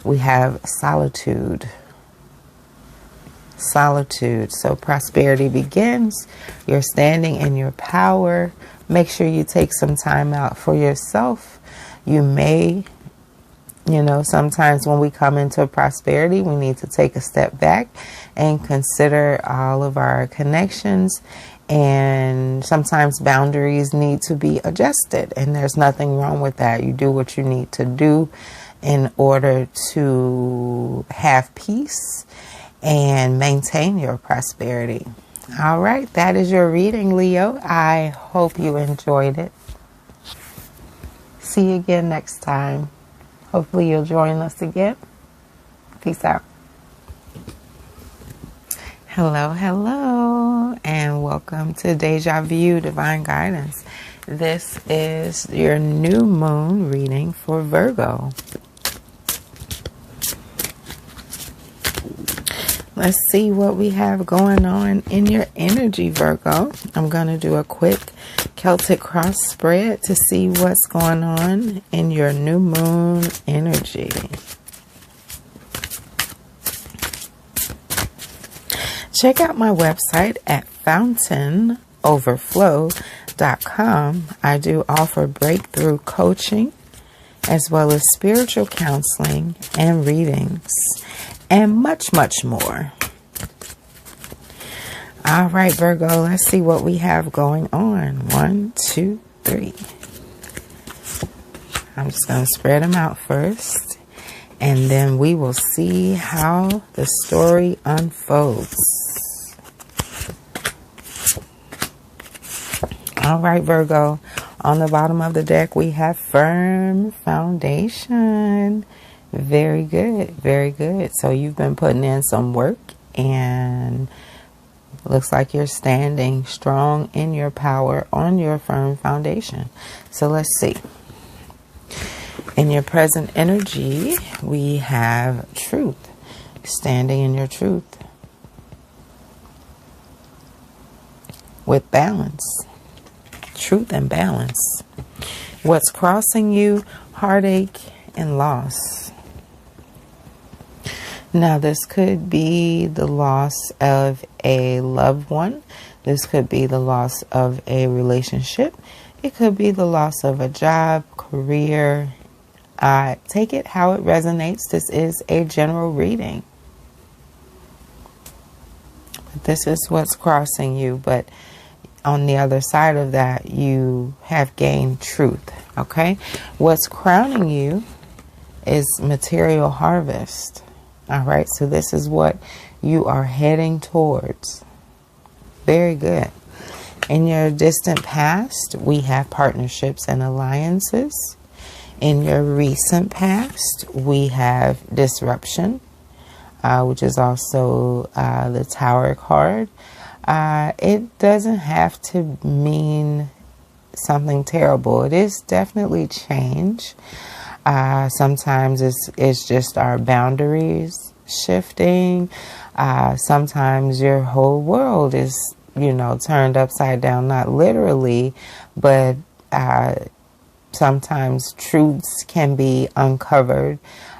we have solitude. Solitude. So prosperity begins. You're standing in your power. Make sure you take some time out for yourself. You may, sometimes when we come into prosperity, we need to take a step back and consider all of our connections. And sometimes boundaries need to be adjusted. And there's nothing wrong with that. You do what you need to do in order to have peace and maintain your prosperity. All right, that is your reading, Leo. I hope you enjoyed it. See you again next time. Hopefully you'll join us again. Peace out. Hello, hello, and welcome to Deja Vu Divine Guidance. This is your new moon reading for Virgo. Let's see what we have going on in your energy, Virgo. I'm going to do a quick Celtic cross spread to see what's going on in your new moon energy. Check out my website at fountainovverflow.com. I do offer breakthrough coaching as well as spiritual counseling and readings, and much, much more. All right, Virgo, let's see what we have going on. 1, 2, 3. I'm just going to spread them out first, and then we will see how the story unfolds. All right, Virgo, on the bottom of the deck, we have firm foundation. Very good. Very good. So you've been putting in some work and looks like you're standing strong in your power on your firm foundation. So let's see. In your present energy, we have truth. Standing in your truth. With balance. Truth and balance. What's crossing you? Heartache and loss. Now, this could be the loss of a loved one. This could be the loss of a relationship. It could be the loss of a job, career. Take it how it resonates. This is a general reading. This is what's crossing you. But on the other side of that, you have gained truth. Okay? What's crowning you is material harvest. All right, so this is what you are heading towards. Very good. In your distant past, we have partnerships and alliances. In your recent past, we have disruption, which is also the Tower card. It doesn't have to mean something terrible. It is definitely change. Sometimes it's just our boundaries shifting. Sometimes your whole world is, turned upside down, not literally, but sometimes truths can be uncovered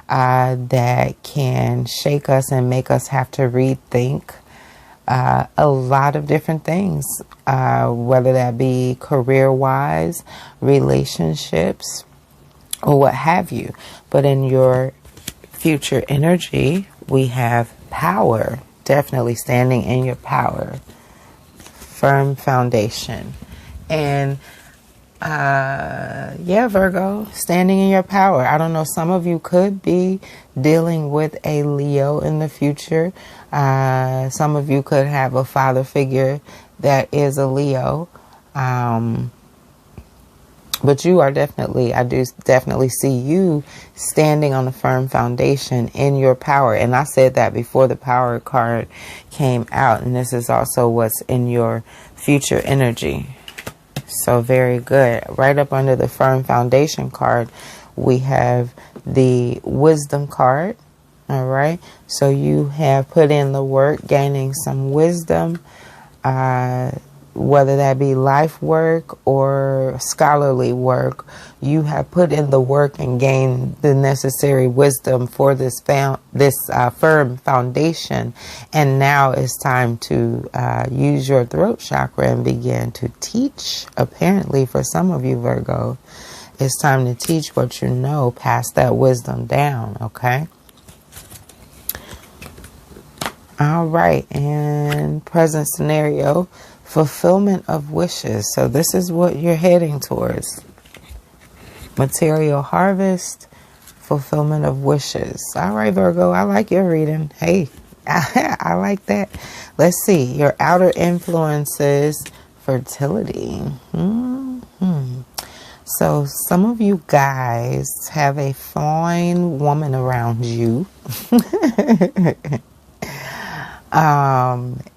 that can shake us and make us have to rethink a lot of different things, whether that be career-wise, relationships, or what have you. But in your future energy, we have power. Definitely standing in your power. Firm foundation. And Virgo, standing in your power. I don't know, some of you could be dealing with a Leo in the future. Some of you could have a father figure that is a Leo. But you are definitely, I do definitely see you standing on a firm foundation in your power. And I said that before the power card came out. And this is also what's in your future energy. So very good. Right up under the firm foundation card, we have the wisdom card. All right. So you have put in the work, gaining some wisdom, whether that be life work or scholarly work. You have put in the work and gained the necessary wisdom for this firm foundation. And now it's time to use your throat chakra and begin to teach. Apparently, for some of you, Virgo, it's time to teach what you know, pass that wisdom down, okay? All right, and present scenario, fulfillment of wishes. So this is what you're heading towards. Material harvest, fulfillment of wishes. All right, Virgo, I like your reading. Hey, I like that. Let's see, your outer influences, fertility. So some of you guys have a fine woman around you.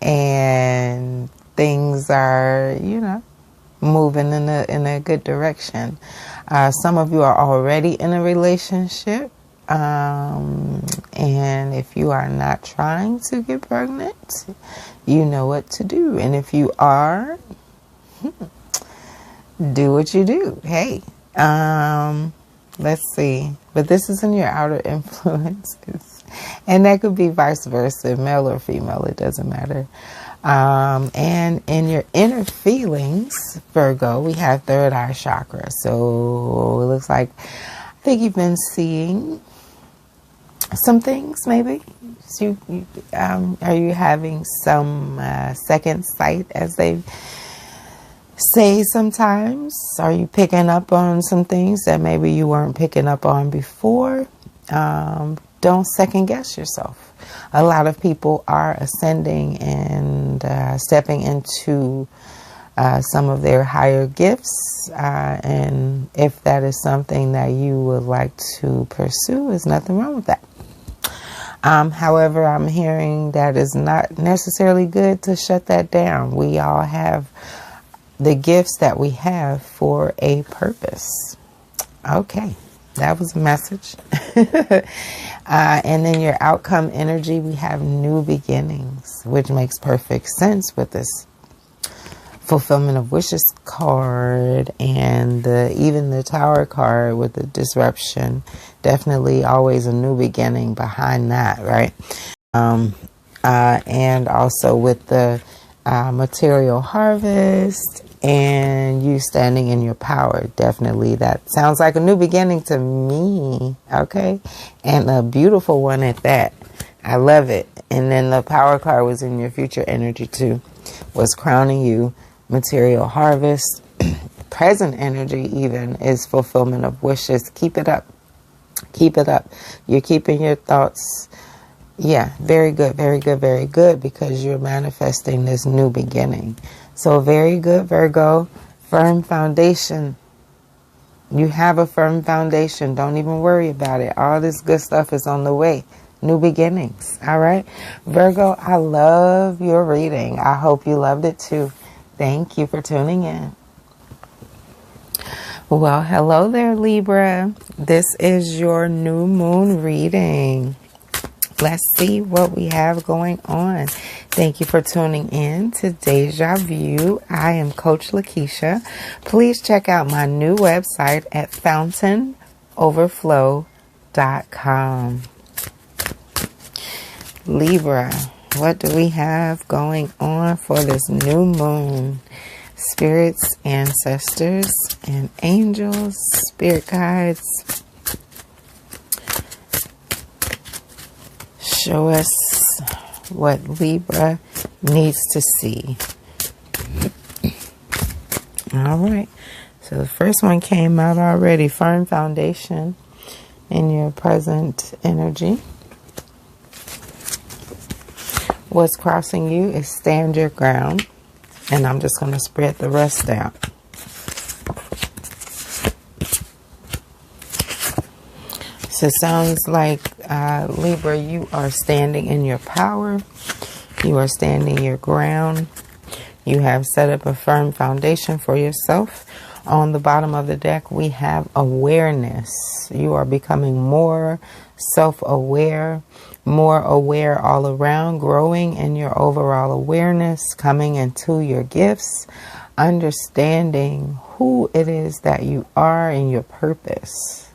And things are, moving in a good direction. Some of you are already in a relationship. And if you are not trying to get pregnant, you know what to do. And if you are, do what you do. Hey, let's see. But this is in your outer influences. And that could be vice versa, male or female, it doesn't matter. And in your inner feelings, Virgo, we have third eye chakra. So it looks like, I think you've been seeing some things, maybe. So are you having some second sight, as they say sometimes? Are you picking up on some things that maybe you weren't picking up on before? Don't second guess yourself. A lot of people are ascending and stepping into some of their higher gifts. And if that is something that you would like to pursue, there's nothing wrong with that. However, I'm hearing that it's not necessarily good to shut that down. We all have the gifts that we have for a purpose. Okay. That was a message. And then your outcome energy, we have new beginnings, which makes perfect sense with this fulfillment of wishes card and even the Tower card with the disruption. Definitely always a new beginning behind that, right? And also with the material harvest and you standing in your power. Definitely that sounds like a new beginning to me. Okay. And a beautiful one at that. I love it. And then the power card was in your future energy too, was crowning you, material harvest. Present energy even is fulfillment of wishes. Keep it up. Keep it up. You're keeping your thoughts. Yeah, very good, very good, very good, because you're manifesting this new beginning. So very good, Virgo. Firm foundation. You have a firm foundation. Don't even worry about it. All this good stuff is on the way. New beginnings. All right. Virgo, I love your reading. I hope you loved it too. Thank you for tuning in. Well, hello there, Libra. This is your new moon reading. Let's see what we have going on. Thank you for tuning in to Deja Vu. I am Coach Lakeisha. Please check out my new website at fountainoverflow.com. Libra, what do we have going on for this new moon? Spirits, ancestors, and angels, spirit guides, show us what Libra needs to see. All right. So the first one came out already. Firm foundation in your present energy. What's crossing you is stand your ground. And I'm just going to spread the rest out. So it sounds like, Libra, you are standing in your power. You are standing your ground. You have set up a firm foundation for yourself. On the bottom of the deck, we have awareness. You are becoming more self-aware, more aware all around, growing in your overall awareness, coming into your gifts, understanding who it is that you are and your purpose.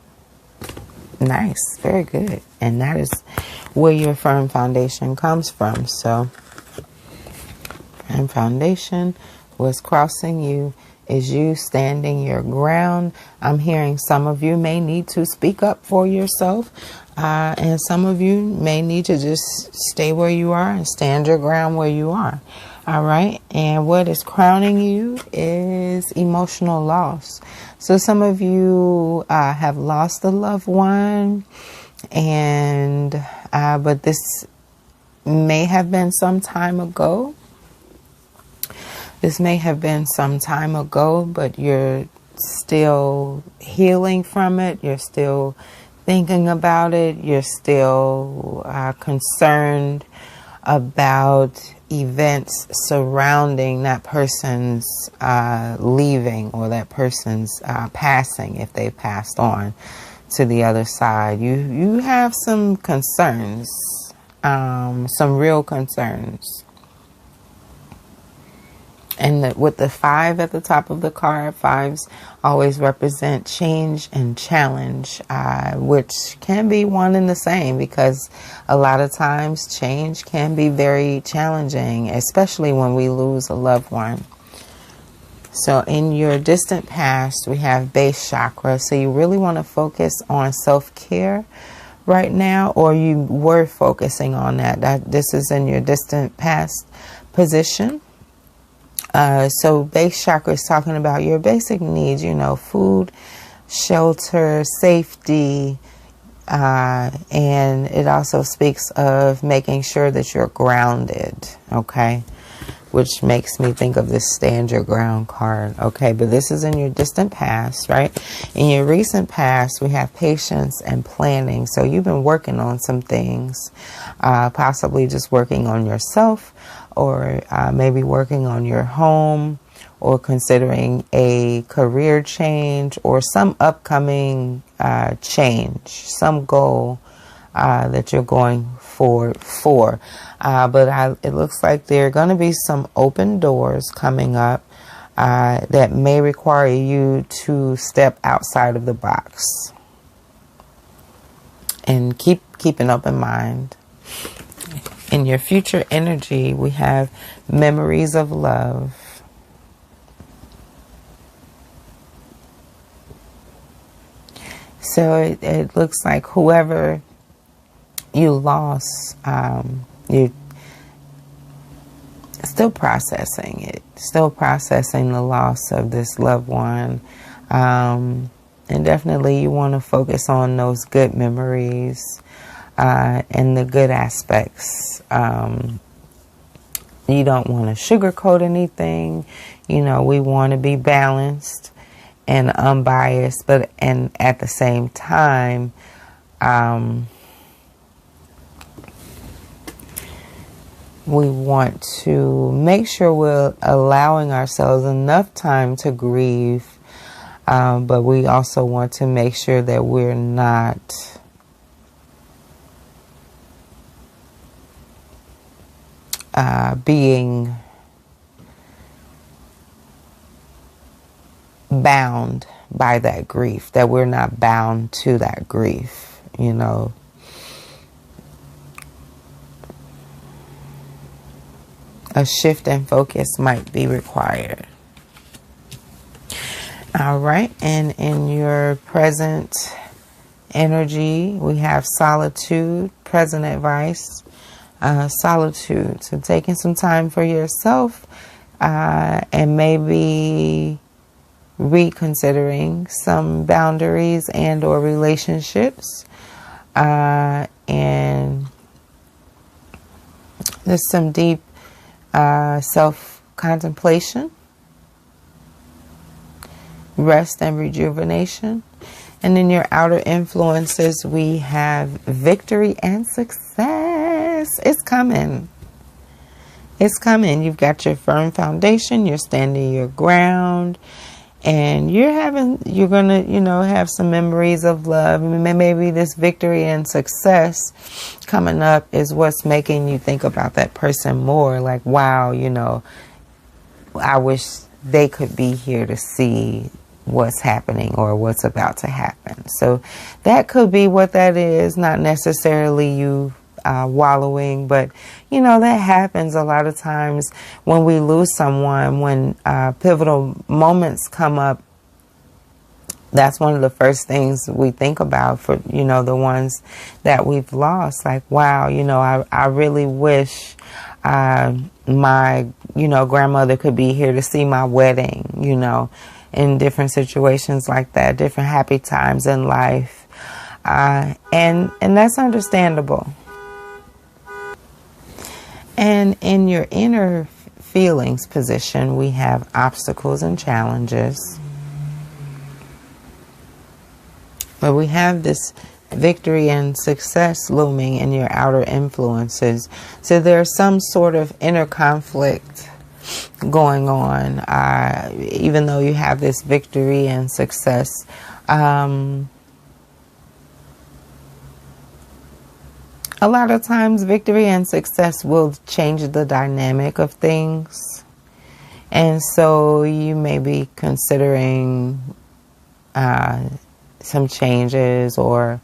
Nice. Very good. And that is where your firm foundation comes from. So, firm foundation, what's crossing you is you standing your ground. I'm hearing some of you may need to speak up for yourself. And some of you may need to just stay where you are and stand your ground where you are. All right. And what is crowning you is emotional loss. So some of you have lost a loved one, and but this may have been some time ago. This may have been some time ago, but you're still healing from it. You're still thinking about it. You're still concerned about events surrounding that person's leaving or that person's passing, if they passed on to the other side. You have some concerns, some real concerns. And with the 5 at the top of the card, 5s always represent change and challenge, which can be one and the same, because a lot of times change can be very challenging, especially when we lose a loved one. So in your distant past, we have base chakra. So you really want to focus on self-care right now, or you were focusing on that. This is in your distant past position. So base chakra is talking about your basic needs, food, shelter, safety, and it also speaks of making sure that you're grounded, okay? Which makes me think of this stand your ground card, okay? But this is in your distant past, right? In your recent past, we have patience and planning. So you've been working on some things, possibly just working on yourself, or maybe working on your home, or considering a career change, or some upcoming change, some goal that you're going for. But it looks like there are going to be some open doors coming up that may require you to step outside of the box. And keep an open mind. In your future energy, we have memories of love. So it looks like whoever you lost, you're still processing it, still processing the loss of this loved one. And definitely you want to focus on those good memories and the good aspects. You don't want to sugarcoat anything. We want to be balanced and unbiased, and at the same time, we want to make sure we're allowing ourselves enough time to grieve, but we also want to make sure that we're not being bound by that grief, that we're not bound to that grief, A shift in focus might be required. All right, and in your present energy, we have solitude, present advice, solitude. So taking some time for yourself and maybe reconsidering some boundaries and or relationships. And there's some deep self-contemplation, rest and rejuvenation. And in your outer influences, we have victory and success. It's coming. It's coming. You've got your firm foundation. You're standing your ground. And you're gonna, have some memories of love. Maybe this victory and success coming up is what's making you think about that person more. Like, wow, I wish they could be here to see what's happening or what's about to happen. So that could be what that is. Not necessarily you wallowing, but that happens a lot of times when we lose someone. When pivotal moments come up, that's one of the first things we think about for the ones that we've lost. Like, wow, I really wish my grandmother could be here to see my wedding, in different situations like that, different happy times in life, and that's understandable. And in your inner feelings position, we have obstacles and challenges. But we have this victory and success looming in your outer influences. So there's some sort of inner conflict going on, even though you have this victory and success. A lot of times victory and success will change the dynamic of things. And so you may be considering some changes, or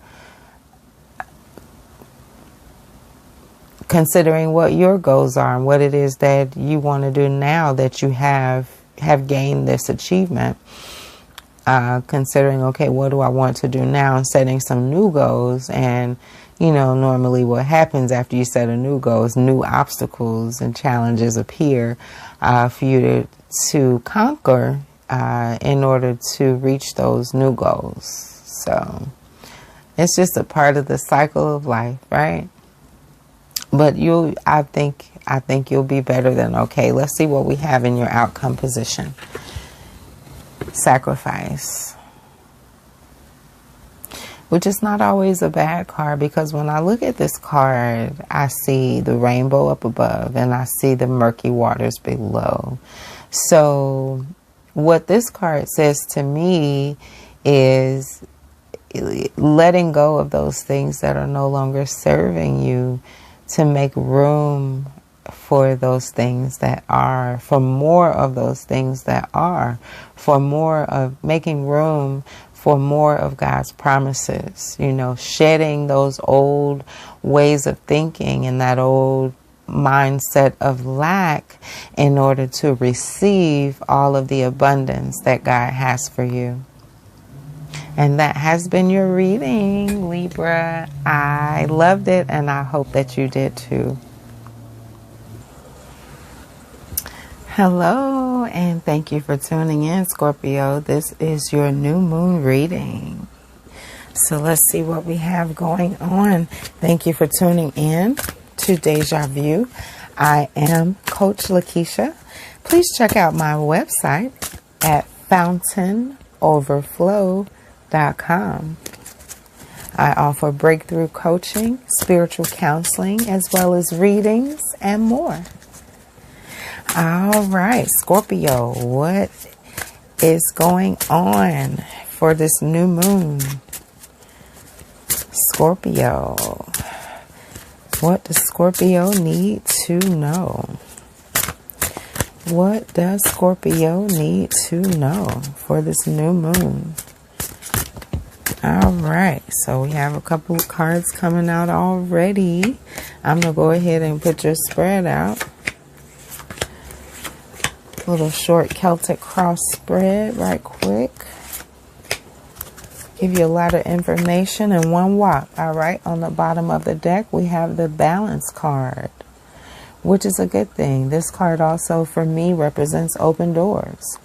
considering what your goals are and what it is that you want to do now that you have gained this achievement. Considering, okay, what do I want to do now, and setting some new goals. And normally what happens after you set a new goal is new obstacles and challenges appear for you to conquer in order to reach those new goals. So it's just a part of the cycle of life, right? But I think you'll be better than okay. Let's see what we have in your outcome position. Sacrifice, which is not always a bad card, because when I look at this card, I see the rainbow up above and I see the murky waters below. So what this card says to me is letting go of those things that are no longer serving you, to make room for those things that are, for more of those things that are, for more of making room for more of God's promises, shedding those old ways of thinking and that old mindset of lack in order to receive all of the abundance that God has for you. And that has been your reading, Libra. I loved it, and I hope that you did too. Hello, and thank you for tuning in, Scorpio. This is your new moon reading. So let's see what we have going on. Thank you for tuning in to Deja Vu. I am Coach Lakeisha. Please check out my website at FountainOverflow.com. I offer breakthrough coaching, spiritual counseling, as well as readings and more. All right, Scorpio, what is going on for this new moon? Scorpio, what does Scorpio need to know? What does Scorpio need to know for this new moon? All right, so we have a couple of cards coming out already. I'm going to go ahead and put your spread out. Little short Celtic cross spread right quick. Give you a lot of information in one whop. All right, on the bottom of the deck, we have the Balance card, which is a good thing. This card also, for me, represents open doors.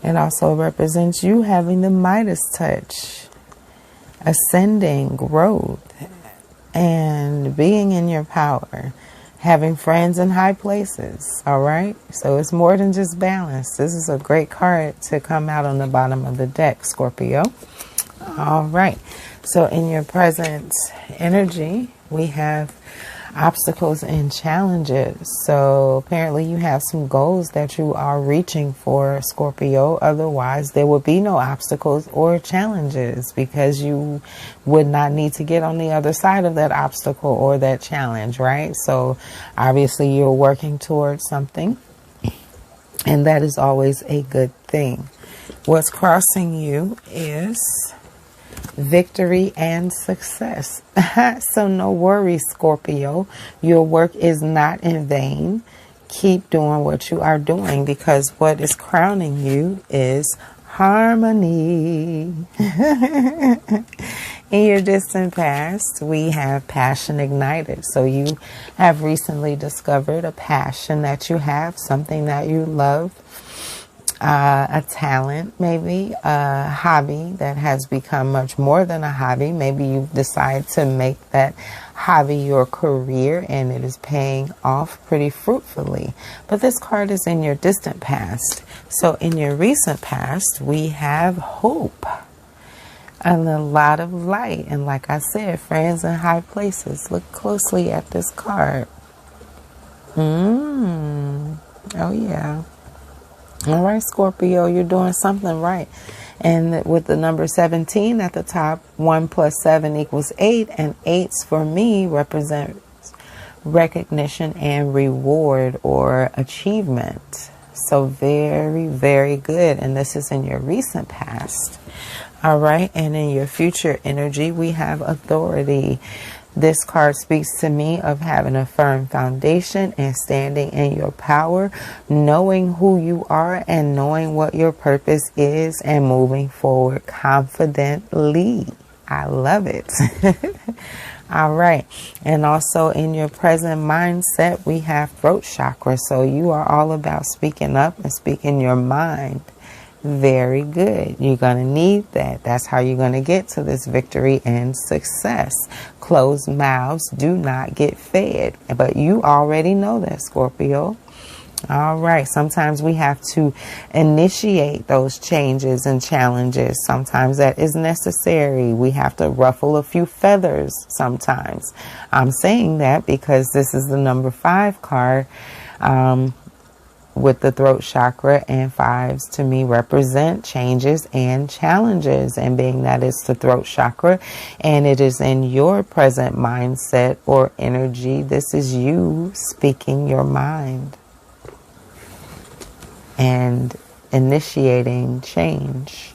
It also represents you having the Midas touch, ascending, growth, and being in your power. Having friends in high places, all right? So it's more than just balance. This is a great card to come out on the bottom of the deck, Scorpio. All right. So in your present energy, we have obstacles and challenges. So apparently you have some goals that you are reaching for, Scorpio. Otherwise, there would be no obstacles or challenges, because you would not need to get on the other side of that obstacle or that challenge, right? So obviously you're working towards something, and that is always a good thing. What's crossing you is victory and success. So no worries, Scorpio. Your work is not in vain. Keep doing what you are doing, because what is crowning you is harmony. In your distant past, we have passion ignited. So you have recently discovered a passion that you have, something that you love. A talent, maybe a hobby that has become much more than a hobby. Maybe you decide to make that hobby your career, and it is paying off pretty fruitfully. But this card is in your distant past. So in your recent past, we have hope and a lot of light. And like I said, friends in high places. Look closely at this card. Oh yeah. All right, Scorpio, you're doing something right. And with the number 17 at the top, 1 plus 7 equals 8. And 8s for me represents recognition and reward or achievement. So very, very good. And this is in your recent past. All right. And in your future energy, we have authority. This card speaks to me of having a firm foundation and standing in your power, knowing who you are and knowing what your purpose is, and moving forward confidently. I love it. All right. And also in your present mindset, we have throat chakra. So you are all about speaking up and speaking your mind. Very good. You're going to need that. That's how you're going to get to this victory and success. Closed mouths do not get fed. But you already know that, Scorpio. All right. Sometimes we have to initiate those changes and challenges. Sometimes that is necessary. We have to ruffle a few feathers sometimes. I'm saying that because this is the number 5 card. With the throat chakra, and 5s to me represent changes and challenges. And being that it's the throat chakra and it is in your present mindset or energy, this is you speaking your mind and initiating change.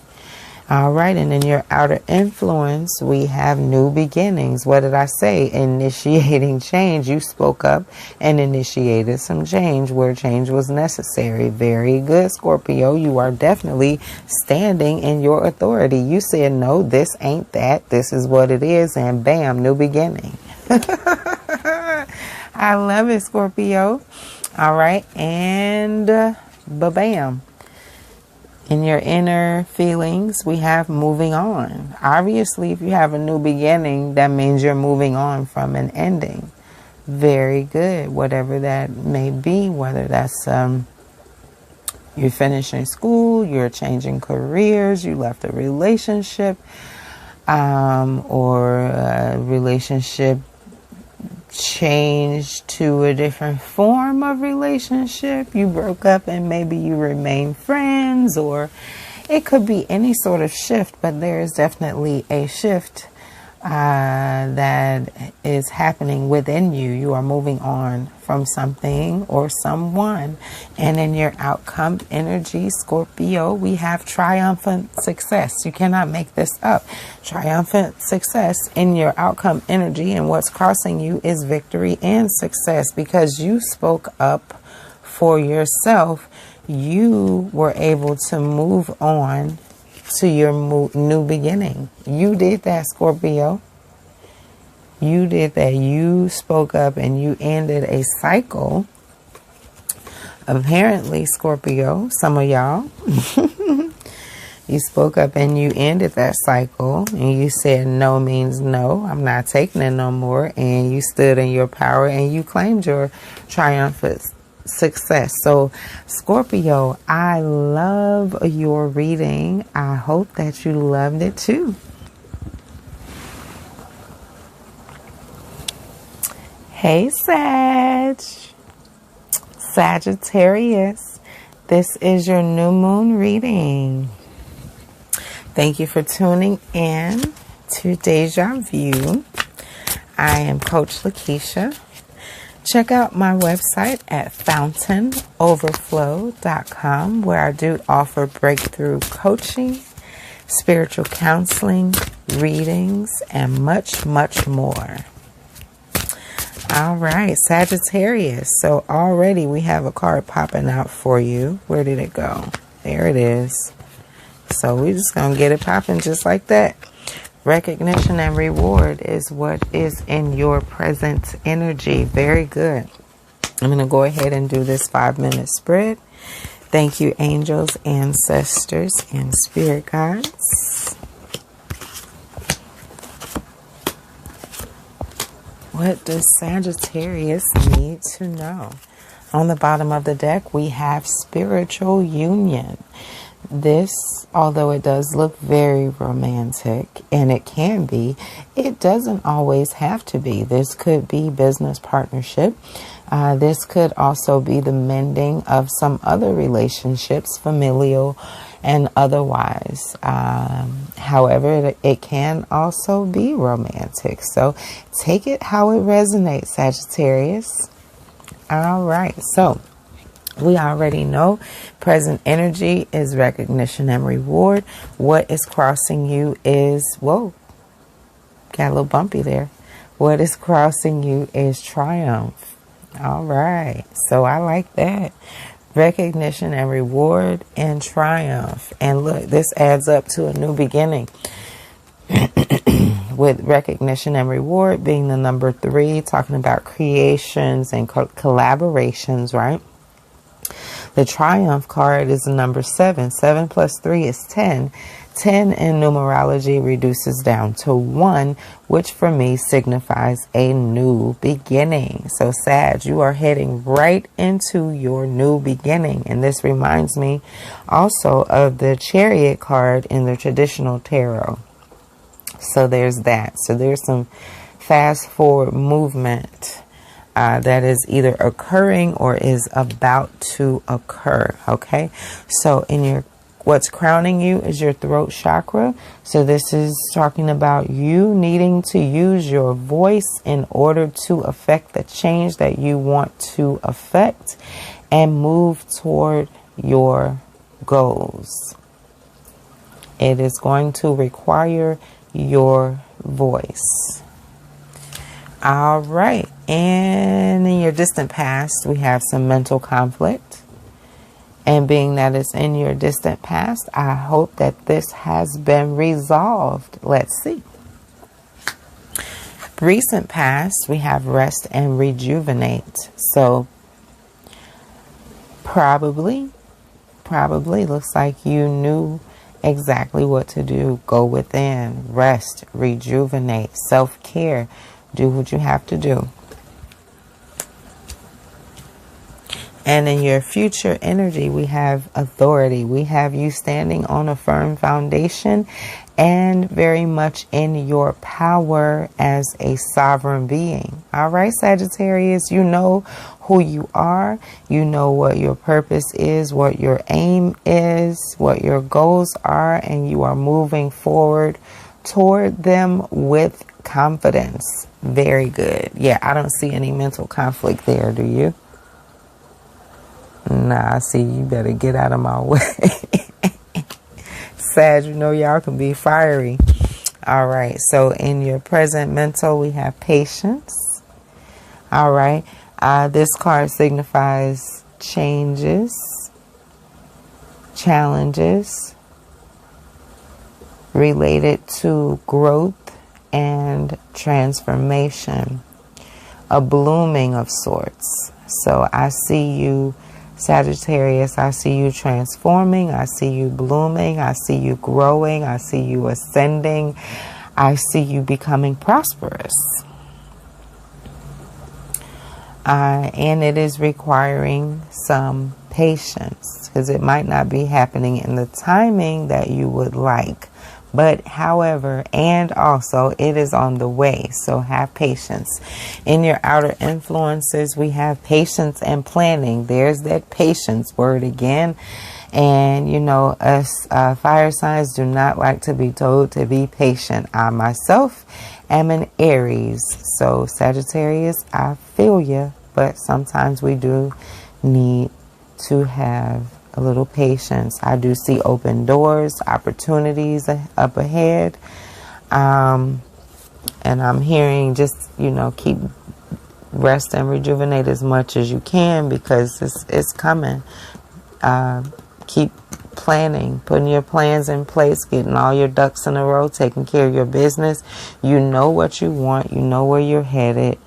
All right. And in your outer influence, we have new beginnings. What did I say? Initiating change. You spoke up and initiated some change where change was necessary. Very good, Scorpio. You are definitely standing in your authority. You said, no, this ain't that. This is what it is. And bam, new beginning. I love it, Scorpio. All right. And ba-bam. In your inner feelings, we have moving on. Obviously, if you have a new beginning, that means you're moving on from an ending. Very good. Whatever that may be, whether that's you're finishing school, you're changing careers, you left a relationship, or a relationship changed to a different form of relationship. You broke up and maybe you remain friends, or it could be any sort of shift, but there is definitely a shift that is happening within you. You are moving on from something or someone. And in your outcome energy, Scorpio, we have triumphant success. You cannot make this up. Triumphant success in your outcome energy, and what's crossing you is victory and success, because you spoke up for yourself. You were able to move on to your new beginning. You did that, Scorpio. You did that. You spoke up and you ended a cycle. Apparently, Scorpio, some of y'all, you spoke up and you ended that cycle, and you said no means no. I'm not taking it no more. And you stood in your power and you claimed your triumphant success. So Scorpio, I love your reading. I hope that you loved it too. Hey Sagittarius, this is your new moon reading. Thank you for tuning in to Deja Vu. I am Coach Lakeisha. Check out my website at fountainoverflow.com, where I do offer breakthrough coaching, spiritual counseling, readings, and much, much more. All right, Sagittarius. So already we have a card popping out for you. Where did it go? There it is. So we're just going to get it popping just like that. Recognition and reward is what is in your present energy. Very good. I'm going to go ahead and do this 5-minute spread. Thank you, angels, ancestors, and spirit guides. What does Sagittarius need to know? On the bottom of the deck, we have spiritual union. This, although it does look very romantic, and it can be, it doesn't always have to be. This could be business partnership. This could also be the mending of some other relationships, familial and otherwise. However, it can also be romantic. So take it how it resonates, Sagittarius. All right. So we already know present energy is recognition and reward. What is crossing you is, whoa, got a little bumpy there. What is crossing you is triumph. All right. So I like that. Recognition and reward and triumph. And look, this adds up to a new beginning. With recognition and reward being the number 3, talking about creations and collaborations, right? The triumph card is the number 7. 7 plus 3 is 10. 10 in numerology reduces down to 1, which for me signifies a new beginning. So Sag, you are heading right into your new beginning. And this reminds me also of the Chariot card in the traditional tarot. So there's that. So there's some fast forward movement that is either occurring or is about to occur. Okay. So in your what's crowning you is your throat chakra. So this is talking about you needing to use your voice in order to affect the change that you want to affect and move toward your goals. It is going to require your voice. All right. And in your distant past, we have some mental conflict. And being that it's in your distant past, I hope that this has been resolved. Let's see. Recent past, we have rest and rejuvenate. So probably looks like you knew exactly what to do. Go within, rest, rejuvenate, self-care. Do what you have to do. And in your future energy, we have authority. We have you standing on a firm foundation and very much in your power as a sovereign being. All right, Sagittarius, you know who you are. You know what your purpose is, what your aim is, what your goals are, and you are moving forward toward them with confidence. Very good. Yeah, I don't see any mental conflict there, do you? Nah, I see you better get out of my way. Sag, you know y'all can be fiery. All right, so in your present mental, we have patience. All right, this card signifies changes, challenges related to growth and transformation, a blooming of sorts. So I see you, Sagittarius, I see you transforming, I see you blooming, I see you growing, I see you ascending, I see you becoming prosperous. And it is requiring some patience because it might not be happening in the timing that you would like, But however, and also it is on the way. So have patience. In your outer influences, we have patience and planning. There's that patience word again. And you know, us fire signs do not like to be told to be patient. I myself am an Aries. So Sagittarius, I feel you. But sometimes we do need to have a little patience. I do see open doors, opportunities up ahead. And I'm hearing just, you know, keep rest and rejuvenate as much as you can because it's coming. Keep planning, putting your plans in place, getting all your ducks in a row, taking care of your business. You know what you want. You know where you're headed.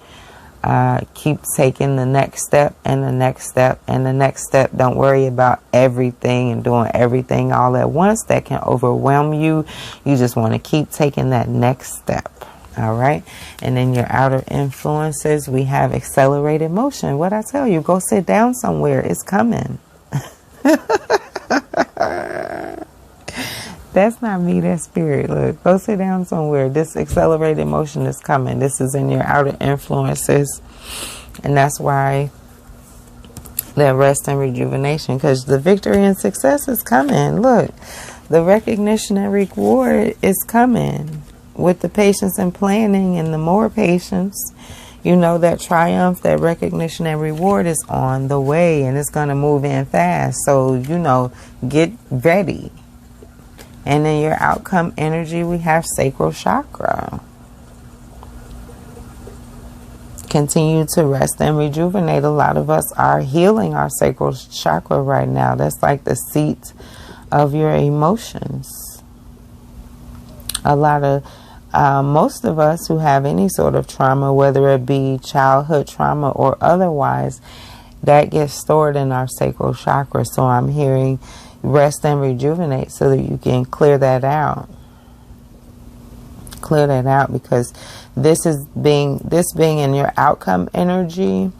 Keep taking the next step and the next step and the next step. Don't worry about everything and doing everything all at once. That can overwhelm you. You just want to keep taking that next step. All right. And then your outer influences, we have accelerated motion. What I tell you, go sit down somewhere. It's coming. That's not me, that's spirit. Look, go sit down somewhere. This accelerated motion is coming. This is in your outer influences. And that's why that rest and rejuvenation, because the victory and success is coming. Look, the recognition and reward is coming with the patience and planning and the more patience. You know, that triumph, that recognition and reward is on the way and it's going to move in fast. So, you know, get ready. And in your outcome energy, we have sacral chakra. Continue to rest and rejuvenate. A lot of us are healing our sacral chakra right now. That's like the seat of your emotions. A lot of, most of us who have any sort of trauma, whether it be childhood trauma or otherwise, that gets stored in our sacral chakra. So I'm hearing rest and rejuvenate so that you can clear that out. Clear that out, because this being in your outcome energy,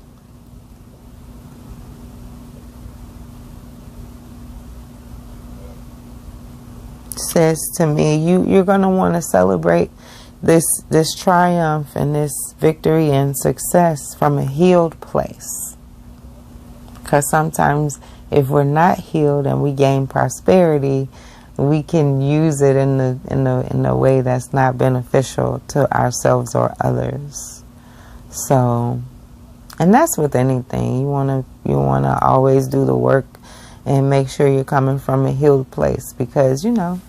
says to me you're going to want to celebrate this triumph and this victory and success from a healed place. Because sometimes if we're not healed and we gain prosperity, we can use it in the way that's not beneficial to ourselves or others. So, and that's with anything. You wanna always do the work and make sure you're coming from a healed place, because you know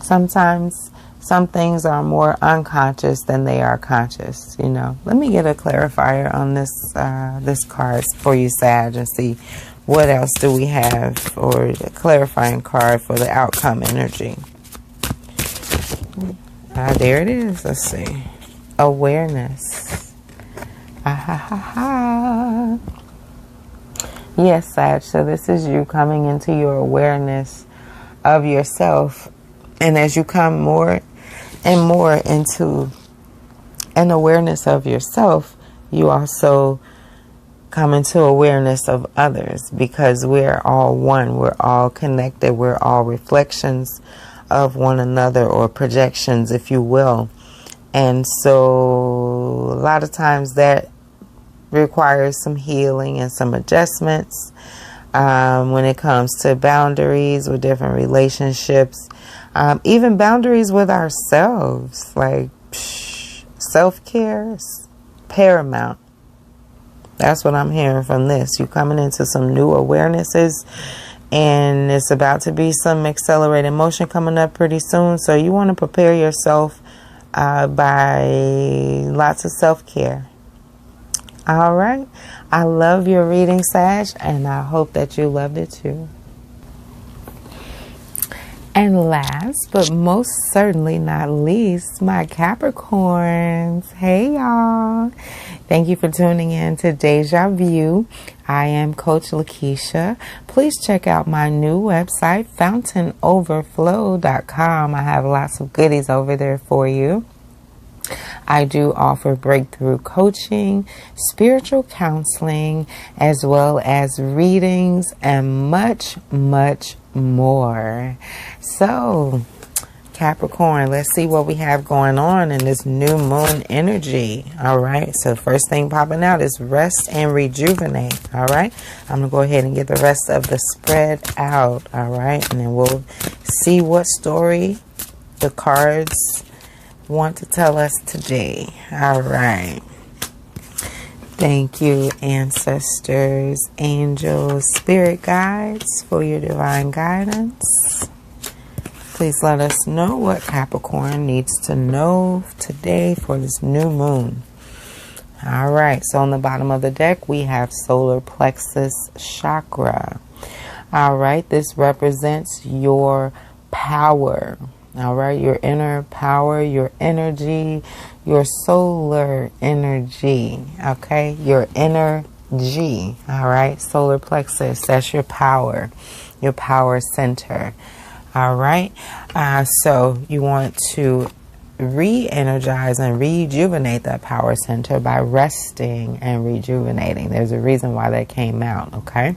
sometimes some things are more unconscious than they are conscious. You know. Let me get a clarifier on this card for you, Sag, and see what else do we have, or a clarifying card for the outcome energy. There it is. Let's see. Awareness. Yes, Sag. So this is you coming into your awareness of yourself. And as you come more and more into an awareness of yourself, you also come into awareness of others, because we're all one. We're all connected. We're all reflections of one another, or projections, if you will. And so a lot of times that requires some healing and some adjustments when it comes to boundaries with different relationships, even boundaries with ourselves. Like self-care is paramount. That's what I'm hearing from this. You're coming into some new awarenesses, and it's about to be some accelerated motion coming up pretty soon. So you want to prepare yourself by lots of self-care. All right. I love your reading, Sag, and I hope that you loved it too. And last, but most certainly not least, my Capricorns. Hey, y'all. Thank you for tuning in to Deja Vu. I am Coach Lakeisha. Please check out my new website, FountainOverflow.com. I have lots of goodies over there for you. I do offer breakthrough coaching, spiritual counseling, as well as readings and much, much more. So Capricorn, let's see what we have going on in this new moon energy. All right. So first thing popping out is rest and rejuvenate. All right. I'm going to go ahead and get the rest of the spread out. All right. And then we'll see what story the cards want to tell us today. All right. Thank you, ancestors, angels, spirit guides, for your divine guidance. Please let us know what Capricorn needs to know today for this new moon. All right, so on the bottom of the deck, we have solar plexus chakra. All right, this represents your power. All right, your inner power, your energy, your solar energy. Okay, your energy. All right, solar plexus, that's your power center. All right, so you want to re-energize and rejuvenate that power center by resting and rejuvenating. There's a reason why that came out, okay?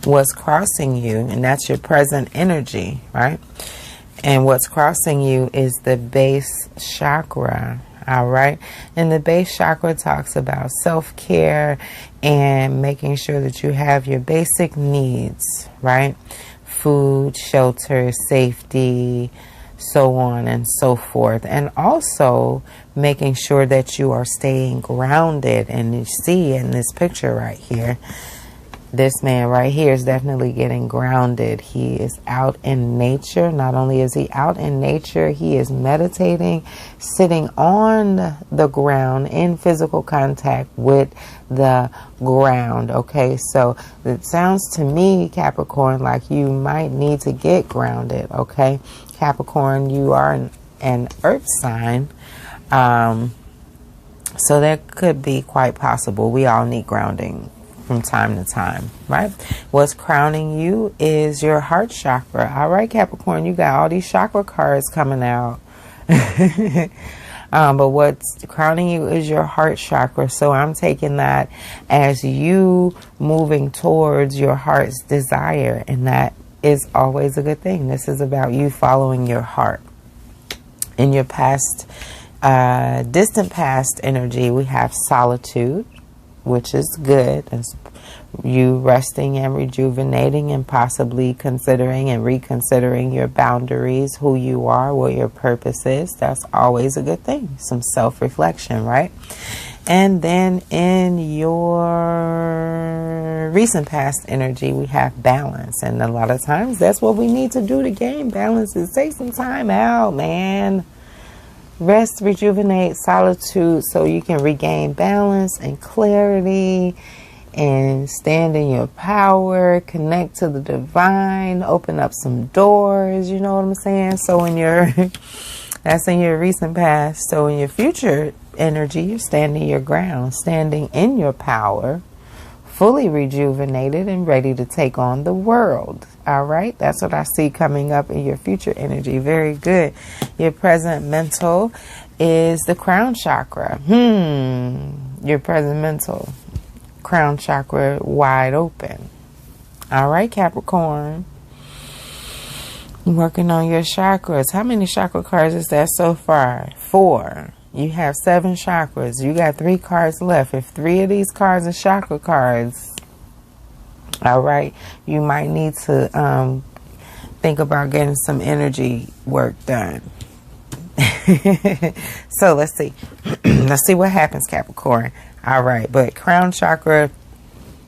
What's crossing you, and that's your present energy, right? And what's crossing you is the base chakra, all right? And the base chakra talks about self-care and making sure that you have your basic needs, right? Food, shelter, safety, so on and so forth. And also making sure that you are staying grounded. And you see in this picture right here, this man right here is definitely getting grounded. He is out in nature. Not only is he out in nature, he is meditating, sitting on the ground in physical contact with the ground. Okay, so it sounds to me, Capricorn, like you might need to get grounded. Okay, Capricorn, you are an earth sign. So that could be quite possible. We all need grounding from time to time, right? What's crowning you is your heart chakra. All right, Capricorn, you got all these chakra cards coming out. But what's crowning you is your heart chakra. So I'm taking that as you moving towards your heart's desire. And that is always a good thing. This is about you following your heart. In your past, distant past energy, we have solitude, which is good. It's you resting and rejuvenating and possibly considering and reconsidering your boundaries, who you are, what your purpose is. That's always a good thing. Some self-reflection, right? And then in your recent past energy, we have balance. And a lot of times that's what we need to do to gain balance, is take some time out, man. Rest, rejuvenate, solitude, so you can regain balance and clarity and stand in your power, connect to the divine, open up some doors, you know what I'm saying? So in your, that's in your recent past. So in your future energy, you're standing your ground, standing in your power, fully rejuvenated and ready to take on the world. All right, that's what I see coming up in your future energy. Very good. Your present mental is the crown chakra. Your present mental, crown chakra wide open. All right, Capricorn. Working on your chakras. How many chakra cards is that so far? 4. You have 7 chakras. You got 3 cards left. If 3 of these cards are chakra cards, all right, you might need to think about getting some energy work done. So let's see. Let's see what happens, Capricorn. All right, but crown chakra,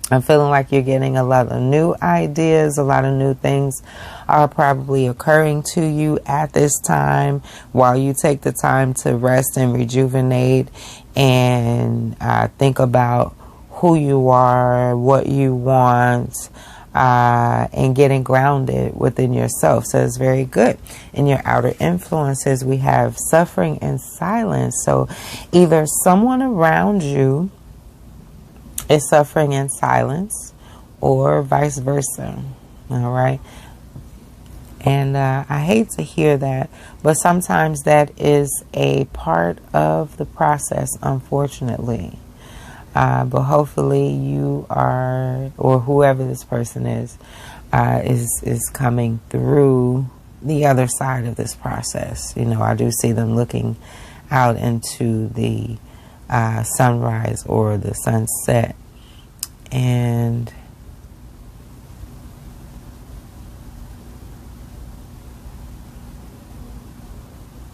I'm feeling like you're getting a lot of new ideas, a lot of new things are probably occurring to you at this time while you take the time to rest and rejuvenate and think about who you are, what you want, and getting grounded within yourself. So it's very good. In your outer influences, we have suffering and silence. So either someone around you is suffering in silence or vice versa. All right. And I hate to hear that, but sometimes that is a part of the process, unfortunately. But hopefully you are, or whoever this person is coming through the other side of this process. You know, I do see them looking out into the sunrise or the sunset, and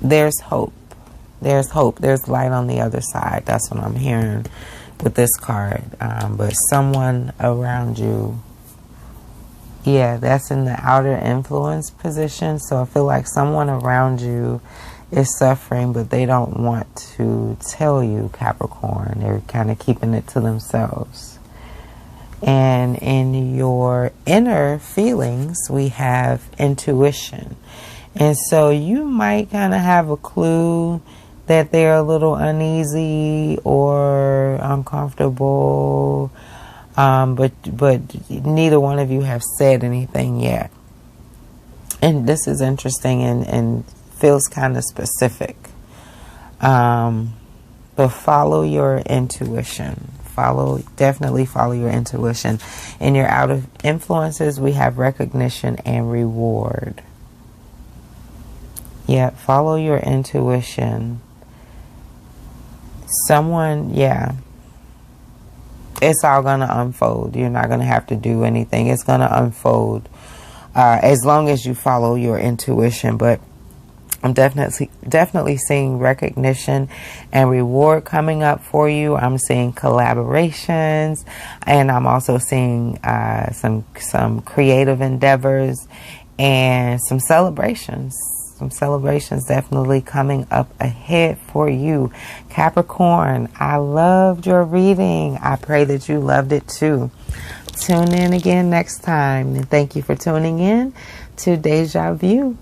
there's hope. There's hope. There's light on the other side. That's what I'm hearing with this card. But someone around you, yeah, that's in the outer influence position. So I feel like someone around you is suffering, but they don't want to tell you, Capricorn. They're kind of keeping it to themselves. And in your inner feelings, we have intuition. And so you might kind of have a clue that they're a little uneasy or uncomfortable, but neither one of you have said anything yet. And this is interesting and feels kind of specific. But follow your intuition. Definitely follow your intuition. In your outer influences, we have recognition and reward. Yeah, follow your intuition. Someone, yeah, it's all going to unfold. You're not going to have to do anything. It's going to unfold as long as you follow your intuition. But I'm definitely seeing recognition and reward coming up for you. I'm seeing collaborations, and I'm also seeing some creative endeavors and some celebrations. Some celebrations definitely coming up ahead for you, Capricorn. I loved your reading. I pray that you loved it too. Tune in again next time. And thank you for tuning in to Deja Vu.